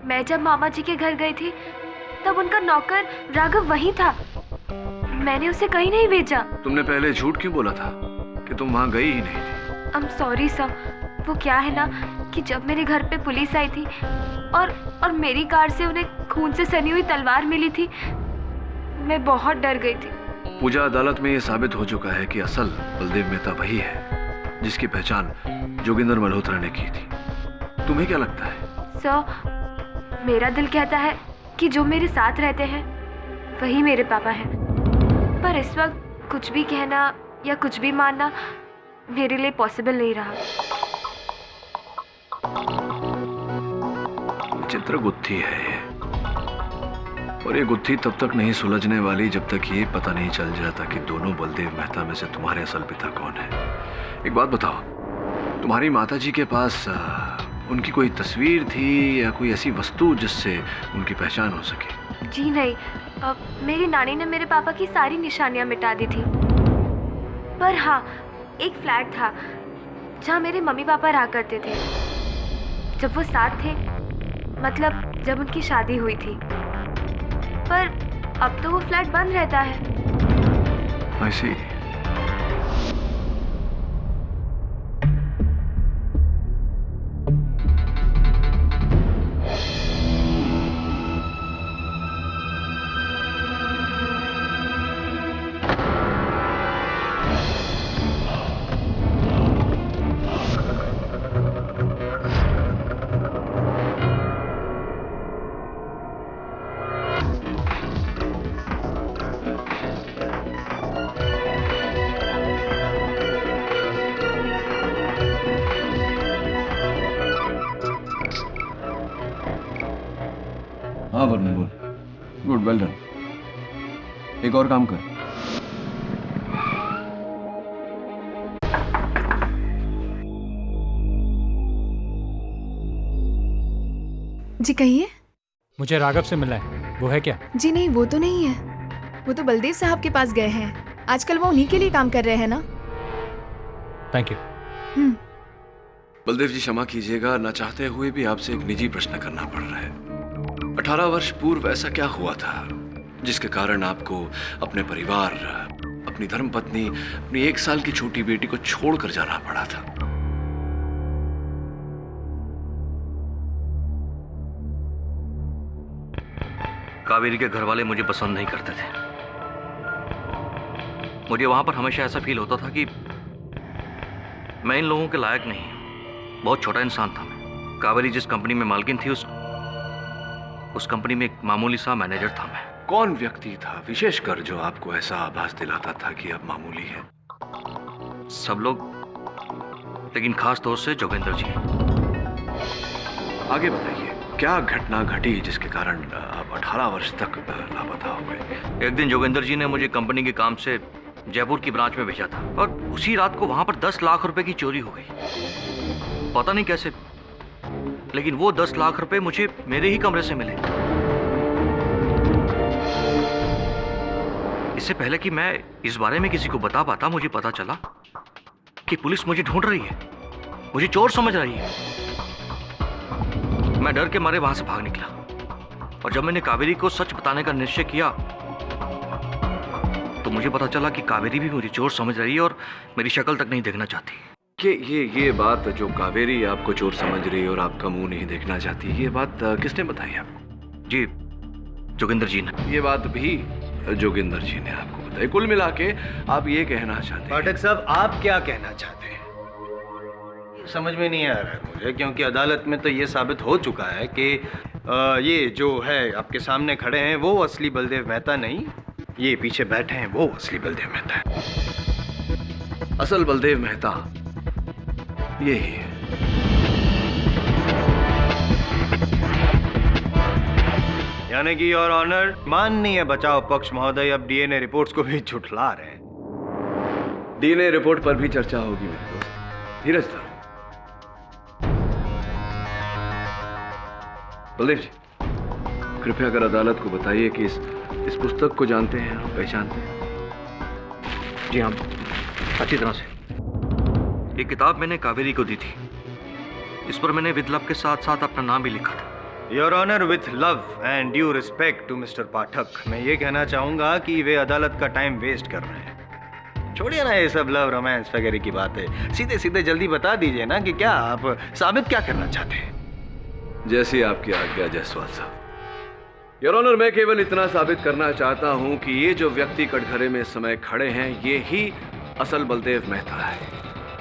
मैं जब मामा जी के घर गई थी तब उनका नौकर राघव वहीं था। मैंने उसे कहीं नहीं भेजा। तुमने पहले झूठ क्यों बोला था कि तुम वहां गई ही नहीं थी? I'm sorry sir. वो क्या है ना कि जब मेरे घर पे पुलिस आई थी और मेरी कार से उन्हें खून से सनी हुई तलवार मिली थी, मैं बहुत डर गई थी। पूजा, अदालत में ये साबित हो चुका है कि असल बलदेव मेहता वही है जिसकी पहचान जोगिंदर मल्होत्रा ने की थी। तुम्हें क्या लगता है? सर, मेरा दिल कहता है कि जो मेरे साथ रहते हैं वही मेरे पापा हैं। पर इस वक्त कुछ भी कहना या कुछ भी मानना मेरे लिए पॉसिबल नहीं रहा। विचित्र गुत्थी है ये, और ये गुत्थी तब तक नहीं सुलझने वाली जब तक ये पता नहीं चल जाता कि दोनों बलदेव मेहता में से तुम्हारे असल पिता कौन है। एक बात बताओ, तुम्हारी माताजी के पास उनकी कोई तस्वीर थी या कोई ऐसी वस्तु जिससे उनकी पहचान हो सके? जी नहीं, मेरी नानी ने मेरे पापा की सारी निशानियां मिटा दी थी। पर हाँ, एक फ्लैट था जहाँ मेरे मम्मी पापा रहा करते थे जब वो साथ थे, मतलब जब उनकी शादी हुई थी। पर अब तो वो फ्लैट बंद रहता है। I see. Good, well done. एक और काम कर। जी कहिए। मुझे राघव से मिलना है, वो है क्या? जी नहीं, वो तो नहीं है। वो तो बलदेव साहब के पास गए हैं। आजकल वो उन्हीं के लिए काम कर रहे हैं ना। Thank you. बलदेव जी क्षमा कीजिएगा, न चाहते हुए भी आपसे एक निजी प्रश्न करना पड़ रहा है। 18 वर्ष पूर्व ऐसा क्या हुआ था जिसके कारण आपको अपने परिवार, अपनी धर्मपत्नी, अपनी 1 साल की छोटी बेटी को छोड़कर जाना पड़ा था? कावेरी के घर वाले मुझे पसंद नहीं करते थे। मुझे वहां पर हमेशा ऐसा फील होता था कि मैं इन लोगों के लायक नहीं हूं। बहुत छोटा इंसान था मैं। कावेरी जिस कंपनी में मालकिन थी उस कंपनी में एक मामूली सा मैनेजर था मैं। कौन व्यक्ति था विशेषकर जो आपको ऐसा आभास दिलाता था कि आप मामूली हैं? सब लोग, लेकिन खास तौर से जोगिंदर जी। आगे बताइए, क्या घटना घटी जिसके कारण आप 18 वर्ष तक लापता हो गए? एक दिन जोगिंदर जी ने मुझे कंपनी के काम से जयपुर की ब्रांच में भेजा था और उसी रात को वहां पर 10 लाख रुपए की चोरी हो गई। पता नहीं कैसे, लेकिन वो 10 लाख रुपए मुझे मेरे ही कमरे से मिले। इससे पहले कि मैं इस बारे में किसी को बता पाता, मुझे पता चला कि पुलिस मुझे ढूंढ रही है, मुझे चोर समझ रही है। मैं डर के मारे वहां से भाग निकला और जब मैंने कावेरी को सच बताने का निश्चय किया तो मुझे पता चला कि कावेरी भी मुझे चोर समझ रही है और मेरी शक्ल तक नहीं देखना चाहती। कि ये बात जो कावेरी आपको चोर समझ रही है और आपका मुंह नहीं देखना चाहती, ये बात किसने बताई आपको? जी, जोगिंदर जी ने। ये बात भी जोगिंदर जी ने आपको बताई। कुल मिला के आप ये कहना चाहते हैं? पाठक साहब, आप क्या कहना चाहते हैं? समझ में नहीं आ रहा है मुझे, क्योंकि अदालत में तो ये साबित हो चुका है कि ये जो है आपके सामने खड़े हैं वो असली बलदेव मेहता नहीं, ये पीछे बैठे हैं वो असली बलदेव मेहता है। असल बलदेव मेहता यही है। यानी कि योर ऑनर, माननीय बचाव पक्ष महोदय अब डीएनए रिपोर्ट्स को भी झुठला रहे हैं। डीएनए रिपोर्ट पर भी चर्चा होगी मेरे दोस्त धीरज सर। बलदेव जी, कृपया कर अदालत को बताइए कि इस पुस्तक को जानते हैं आप, पहचानते हैं? जी हाँ, अच्छी तरह से। ये किताब मैंने कावेरी को दी थी। इस पर मैंने विद लव के साथ साथ अपना नाम भी लिखा था। Your honour, with love and due respect to mister Pathak, मैं ये कहना चाहूंगा कि वे अदालत का टाइम वेस्ट कर रहे हैं। छोड़िए ना ये सब लव रोमांस वगैरह की बातें, सीधे सीधे जल्दी बता दीजिए ना कि क्या आप साबित क्या करना चाहते हैं? जैसी आपकी आज्ञा जायसवाल साहब। योर ऑनर, मैं केवल इतना साबित करना चाहता हूं कि ये जो व्यक्ति कटघरे में इस समय खड़े हैं ये ही असल बलदेव मेहता है।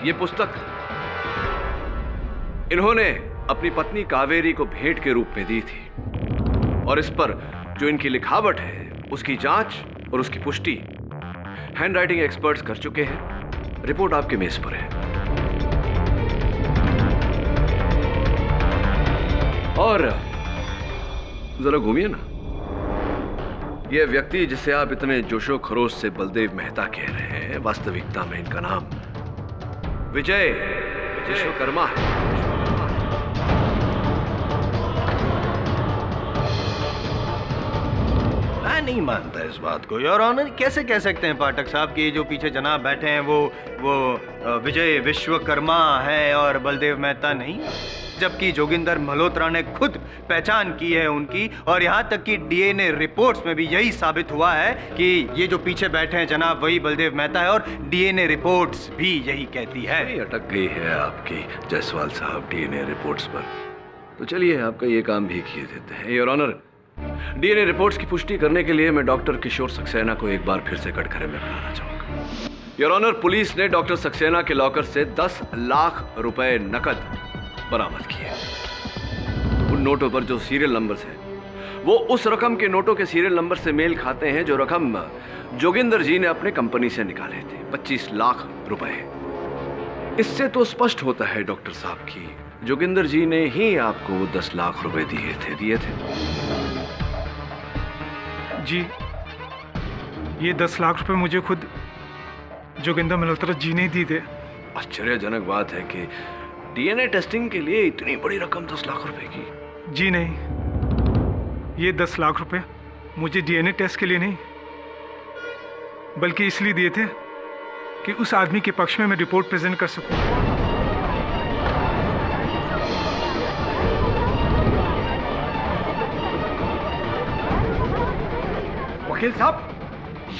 ये पुस्तक इन्होंने अपनी पत्नी कावेरी को भेंट के रूप में दी थी और इस पर जो इनकी लिखावट है उसकी जांच और उसकी पुष्टि हैंडराइटिंग एक्सपर्ट्स कर चुके हैं। रिपोर्ट आपके मेज पर है। और जरा घूमिए ना। यह व्यक्ति जिसे आप इतने जोशो खरोश से बलदेव मेहता कह रहे हैं, वास्तविकता में इनका नाम विजय विश्वकर्मा है। मैं नहीं मानता इस बात को योर ऑनर। कैसे कह सकते हैं पाठक साहब कि जो पीछे जनाब बैठे हैं वो विजय विश्वकर्मा है और बलदेव मेहता नहीं, जबकि जोगिंदर मल्होत्रा ने खुद पहचान की है उनकी, और यहाँ तक कि डीएनए रिपोर्ट्स में भी यही साबित हुआ है कि ये जो पीछे बैठे हैं जनाब वही बलदेव मेहता है, और डीएनए रिपोर्ट्स भी यही कहती है। अटक गई है आपकी जायसवाल साहब डीएनए रिपोर्ट्स पर, तो चलिए आपका ये काम भी किए देते हैं। योर ऑनर, डीएनए रिपोर्ट्स की पुष्टि करने के लिए मैं डॉक्टर किशोर सक्सेना को एक बार फिर से कटघरे में बुलाना चाहूंगा। योर ऑनर, पुलिस ने डॉक्टर सक्सेना के लॉकर से 10 लाख रुपए नकद बरामद किए। उन नोटों पर जो सीरियल नंबर्स हैं वो उस रकम के नोटों के सीरियल नंबर से मेल खाते हैं जो रकम जोगिंदर जी ने अपने कंपनी से निकाले थे, 25 लाख रुपए। इससे तो स्पष्ट होता है डॉक्टर साहब की जोगिंदर जी ने ही आपको 10 लाख रुपए दिए थे। जी, ये 10 लाख रुपए मुझे खुद जोगिंदर मल्होत्रा जी ने दी थे। आश्चर्यजनक बात है कि डीएनए टेस्टिंग के लिए इतनी बड़ी रकम 10 लाख रुपए की। जी नहीं, ये 10 लाख रुपए मुझे डीएनए टेस्ट के लिए नहीं, बल्कि इसलिए दिए थे कि उस आदमी के पक्ष में मैं रिपोर्ट प्रेजेंट कर सकूं। वकील साहब,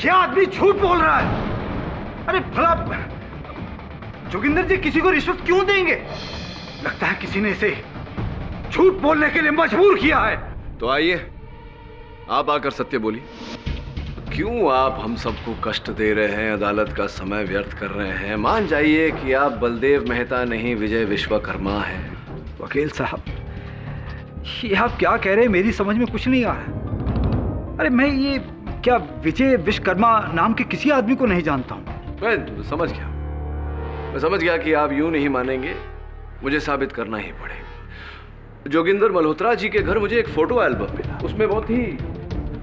यह आदमी झूठ बोल रहा है। अरे भला जोगिंदर जी किसी को रिश्वत क्यों देंगे? लगता है किसी ने इसे झूठ बोलने के लिए मजबूर किया है। तो आइए, आप आकर सत्य बोलिए। क्यों आप हम सबको कष्ट दे रहे हैं, अदालत का समय व्यर्थ कर रहे हैं? मान जाइए कि आप बलदेव मेहता नहीं, विजय विश्वकर्मा हैं। वकील साहब, ये आप क्या कह रहे हैं, मेरी समझ में कुछ नहीं आ रहा। अरे मैं ये क्या विजय विश्वकर्मा नाम के किसी आदमी को नहीं जानता हूँ। मैं समझ गया कि आप यूं नहीं मानेंगे, मुझे साबित करना ही पड़ेगा। जोगिंदर मल्होत्रा जी के घर मुझे एक फोटो एल्बम मिला, उसमें बहुत ही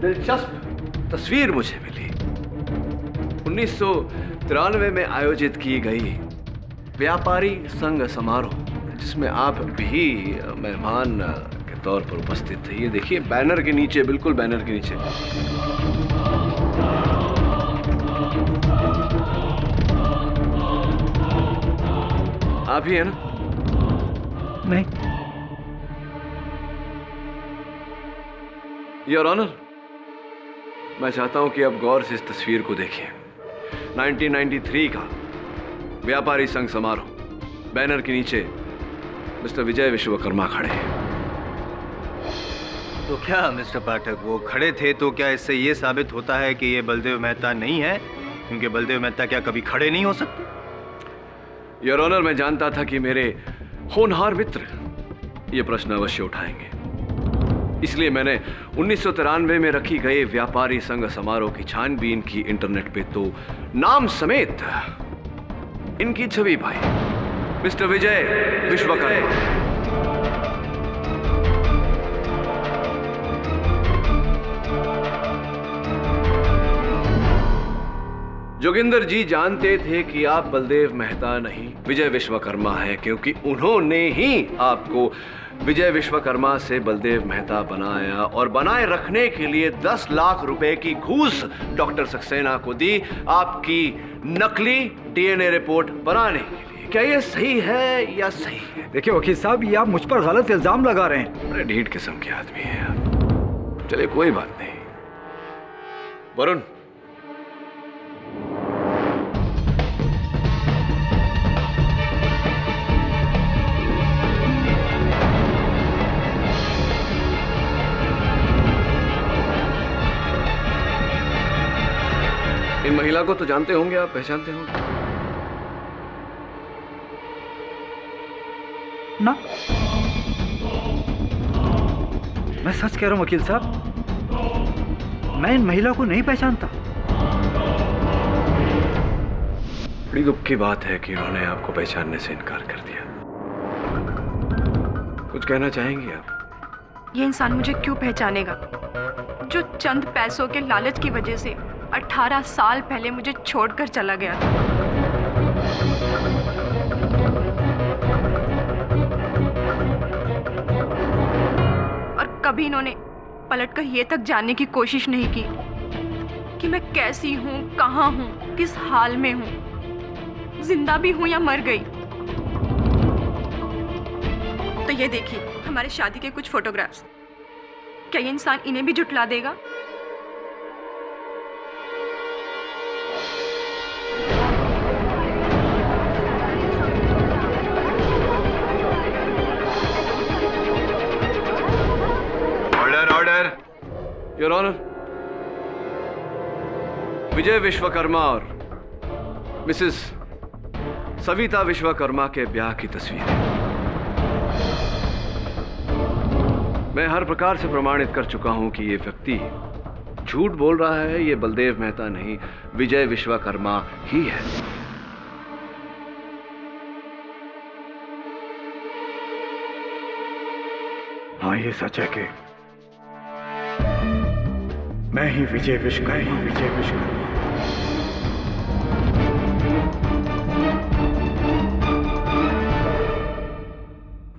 दिलचस्प तस्वीर मुझे मिली। 1993 में आयोजित की गई व्यापारी संघ समारोह, जिसमें आप भी मेहमान के तौर पर उपस्थित थे। ये देखिए बैनर के नीचे, बिल्कुल बैनर के नीचे। आप ही है ना? नहीं। योर ऑनर, मैं चाहता हूं कि आप गौर से इस तस्वीर को देखिए। 1993 का व्यापारी संघ समारोह, बैनर के नीचे मिस्टर विजय विश्वकर्मा खड़े हैं। तो क्या मिस्टर पाठक, वो खड़े थे तो क्या इससे ये साबित होता है कि ये बलदेव मेहता नहीं है? क्योंकि बलदेव मेहता क्या कभी खड़े नहीं हो सकते? योर ऑनर, मैं जानता था कि मेरे होनहार मित्र ये प्रश्न अवश्य उठाएंगे, इसलिए मैंने 1993 में रखी गई व्यापारी संघ समारोह की छानबीन की इंटरनेट पे, तो नाम समेत इनकी छवि भाई मिस्टर विजय विश्वकर्मा। जोगिंदर जी जानते थे कि आप बलदेव मेहता नहीं, विजय विश्वकर्मा हैं, क्योंकि उन्होंने ही आपको विजय विश्वकर्मा से बलदेव मेहता बनाया और बनाए रखने के लिए 10 लाख रुपए की घूस डॉक्टर सक्सेना को दी, आपकी नकली डीएनए रिपोर्ट बनाने के लिए। क्या ये सही है या सही है? देखिए वकील साहब, ये आप मुझ पर गलत इल्जाम लगा रहे हैं। बड़े ढीठ किस्म के आदमी हैं आप। चलिए कोई बात नहीं। वरुण, इन महिला को तो जानते होंगे आप, पहचानते होंगे ना? मैं सच कह रहा हूं वकील साहब, मैं इन महिला को नहीं पहचानता। बड़ी दुख की बात है कि इन्होंने आपको पहचानने से इनकार कर दिया। कुछ कहना चाहेंगी आप? ये इंसान मुझे क्यों पहचानेगा, जो चंद पैसों के लालच की वजह से 18 साल पहले मुझे छोड़कर चला गया था। और कभी इन्होंने पलटकर ये तक जानने की कोशिश नहीं की कि मैं कैसी हूँ, कहाँ हूँ, किस हाल में हूँ, जिंदा भी हूँ या मर गई। तो ये देखिए हमारे शादी के कुछ फोटोग्राफ्स। क्या ये इंसान इन्हें भी झुठला देगा? ऑर्डर। योर ऑनर, विजय विश्वकर्मा और मिसेस सविता विश्वकर्मा के ब्याह की तस्वीर है। मैं हर प्रकार से प्रमाणित कर चुका हूं कि ये व्यक्ति झूठ बोल रहा है। ये बलदेव मेहता नहीं, विजय विश्वकर्मा ही है। हाँ, ये सच है कि मैं ही विजय विश्वकर्मा।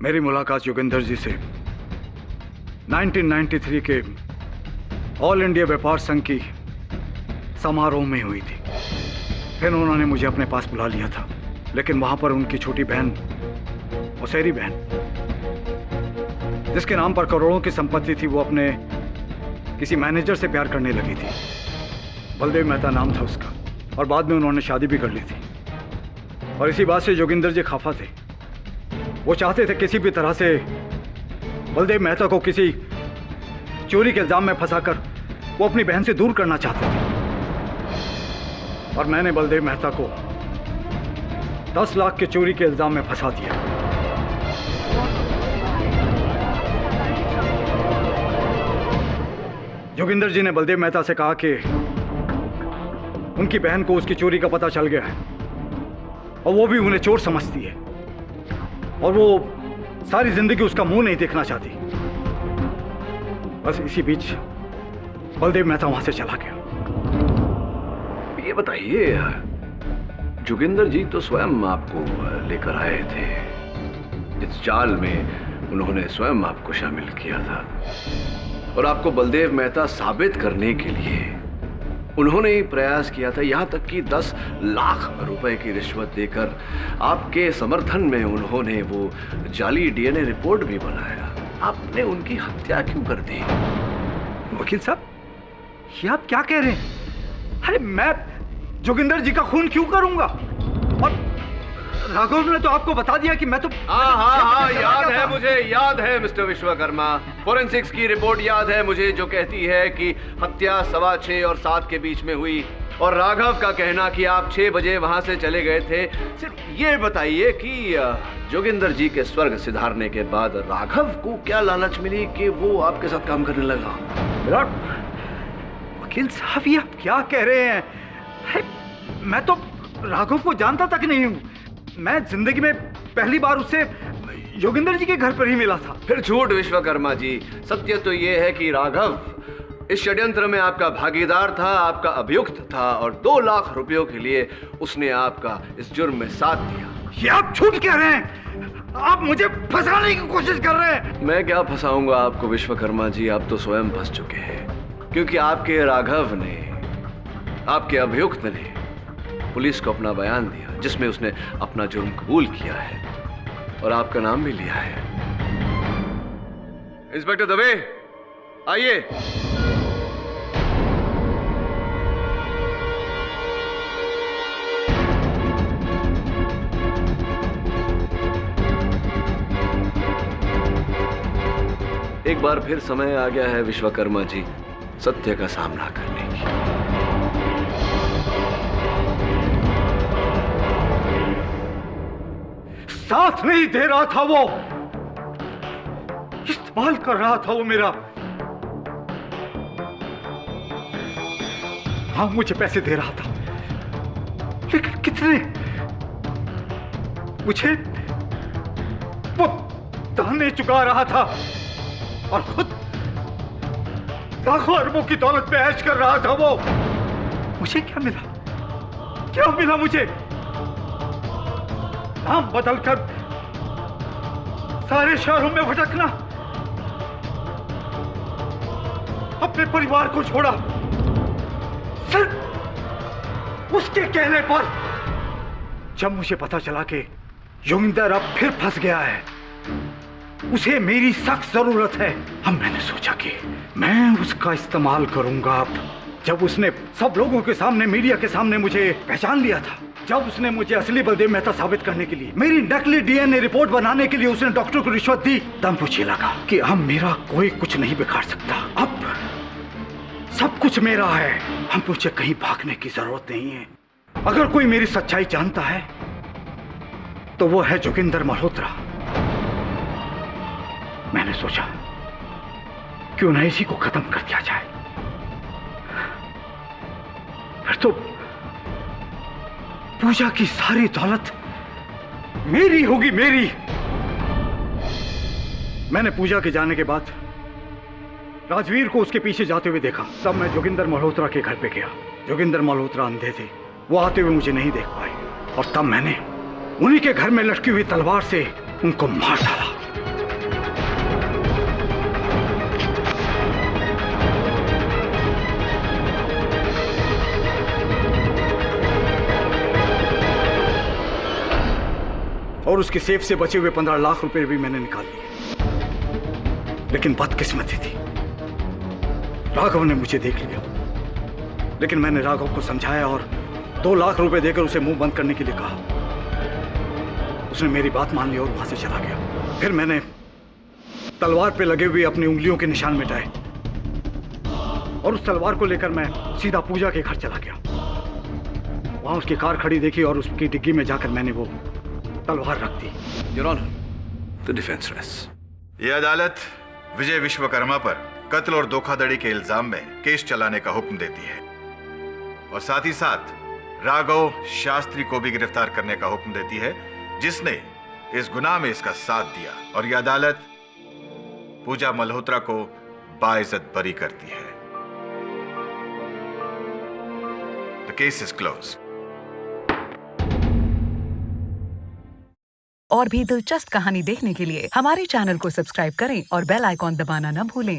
मेरी मुलाकात योगेंद्र जी से 1993 के ऑल इंडिया व्यापार संघ की समारोह में हुई थी। फिर उन्होंने मुझे अपने पास बुला लिया था, लेकिन वहां पर उनकी छोटी बहन मौसेरी बहन, जिसके नाम पर करोड़ों की संपत्ति थी, वो अपने किसी मैनेजर से प्यार करने लगी थी। बलदेव मेहता नाम था उसका, और बाद में उन्होंने शादी भी कर ली थी। और इसी बात से जोगिंदर जी खफा थे। वो चाहते थे किसी भी तरह से बलदेव मेहता को किसी चोरी के इल्जाम में फंसाकर वो अपनी बहन से दूर करना चाहते थे। और मैंने बलदेव मेहता को 10 लाख के चोरी के इल्जाम में फंसा दिया। जोगिंदर जी ने बलदेव मेहता से कहा कि उनकी बहन को उसकी चोरी का पता चल गया है और वो भी उन्हें चोर समझती है, और वो सारी जिंदगी उसका मुंह नहीं देखना चाहती। बस इसी बीच बलदेव मेहता वहां से चला गया। ये बताइए, जोगिंदर जी तो स्वयं आपको लेकर आए थे, इस जाल में उन्होंने स्वयं आपको शामिल किया था, और आपको बलदेव मेहता साबित करने के लिए उन्होंने ही प्रयास किया था। यहां तक कि 10 लाख रुपए की रिश्वत देकर आपके समर्थन में उन्होंने वो जाली डीएनए रिपोर्ट भी बनाया। आपने उनकी हत्या क्यों कर दी? वकील साहब, ये आप क्या कह रहे हैं? अरे मैं जोगिंदर जी का खून क्यों करूंगा? और राघव ने तो आपको बता दिया कि मैं तो हाँ, याद है मुझे, याद है मिस्टर विश्वकर्मा। फोरेंसिक्स की रिपोर्ट याद है मुझे, जो कहती है कि हत्या 6:15 और 7 के बीच में हुई, और राघव का कहना कि आप 6 बजे वहां से चले गए थे। सिर्फ ये बताइए कि जोगिंदर जी के स्वर्ग सिधारने के बाद राघव को क्या लालच मिली कि वो आपके साथ काम करने लगा? वकील साहब, ये आप क्या कह रहे हैं? मैं तो राघव को जानता तक नहीं हूँ। मैं जिंदगी में पहली बार उससे जोगिंदर जी के घर पर ही मिला था। फिर झूठ विश्वकर्मा जी। सत्य तो ये है कि राघव इस षड्यंत्र में आपका भागीदार था, आपका अभियुक्त था, और 2 लाख रुपयों के लिए उसने आपका इस जुर्म में साथ दिया। ये आप झूठ कह रहे हैं, आप मुझे फंसाने की कोशिश कर रहे हैं। मैं क्या फंसाऊंगा आपको विश्वकर्मा जी, आप तो स्वयं फंस चुके हैं, क्योंकि आपके राघव ने, आपके अभियुक्त ने पुलिस को अपना बयान दिया, जिसमें उसने अपना जुर्म कबूल किया है और आपका नाम भी लिया है। इंस्पेक्टर दवे, आइए। एक बार फिर समय आ गया है विश्वकर्मा जी सत्य का सामना करने की। साथ नहीं दे रहा था वो, इस्तेमाल कर रहा था वो मेरा। हाँ, मुझे पैसे दे रहा था, लेकिन कितने? मुझे वो ताने चुका रहा था और खुद लाखों अरबों की दौलत पे ऐश कर रहा था वो। मुझे क्या मिला? क्या मिला मुझे? नाम बदलकर सारे शहरों में भटकना, अपने परिवार को छोड़ा सिर्फ उसके कहने पर। जब मुझे पता चला कि योगिंदर अब फिर फंस गया है, उसे मेरी सख्त जरूरत है, अब मैंने सोचा कि मैं उसका इस्तेमाल करूंगा। अब जब उसने सब लोगों के सामने, मीडिया के सामने मुझे पहचान लिया था, जब उसने मुझे असली बलदेव मेहता साबित करने के लिए, मेरी नकली डीएनए रिपोर्ट बनाने के लिए उसने डॉक्टर को रिश्वत दी, तब मुझे लगा कि अब मेरा कोई कुछ नहीं बिगाड़ सकता। अब सब कुछ मेरा है, हम मुझे कहीं भागने की जरूरत नहीं है। अगर कोई मेरी सच्चाई जानता है तो वो है जोगिंदर मल्होत्रा। मैंने सोचा क्यों न इसी को खत्म कर दिया जाए। फिर तो पूजा की सारी दौलत मेरी होगी, मेरी। मैंने पूजा के जाने के बाद राजवीर को उसके पीछे जाते हुए देखा। तब मैं जोगिंदर मल्होत्रा के घर पे गया। जोगिंदर मल्होत्रा अंधे थे, वो आते हुए मुझे नहीं देख पाए और तब मैंने उन्हीं के घर में लटकी हुई तलवार से उनको मार डाला। और उसके सेफ से बचे हुए 15 लाख रुपए भी मैंने निकाल लिए। लेकिन बदकिस्मती थी, राघव ने मुझे देख लिया। लेकिन मैंने राघव को समझाया और 2 लाख रुपए देकर उसे मुंह बंद करने के लिए कहा। उसने मेरी बात मान ली और वहां से चला गया। फिर मैंने तलवार पे लगे हुए अपनी उंगलियों के निशान मिटाए और उस तलवार को लेकर मैं सीधा पूजा के घर चला गया। वहां उसकी कार खड़ी देखी और उसकी डिग्गी में जाकर मैंने वो तलवार रख दी। Your honour, the defence rests. यह अदालत विजय विश्वकर्मा पर कत्ल और धोखाधड़ी के इल्जाम में केस चलाने का हुक्म देती है और साथ ही साथ राघव शास्त्री को भी गिरफ्तार करने का हुक्म देती है, जिसने इस गुनाह में इसका साथ दिया। और यह अदालत पूजा मल्होत्रा को बाइज्जत बरी करती है। The case is closed. और भी दिलचस्प कहानी देखने के लिए हमारे चैनल को सब्सक्राइब करें और बेल आइकॉन दबाना न भूलें।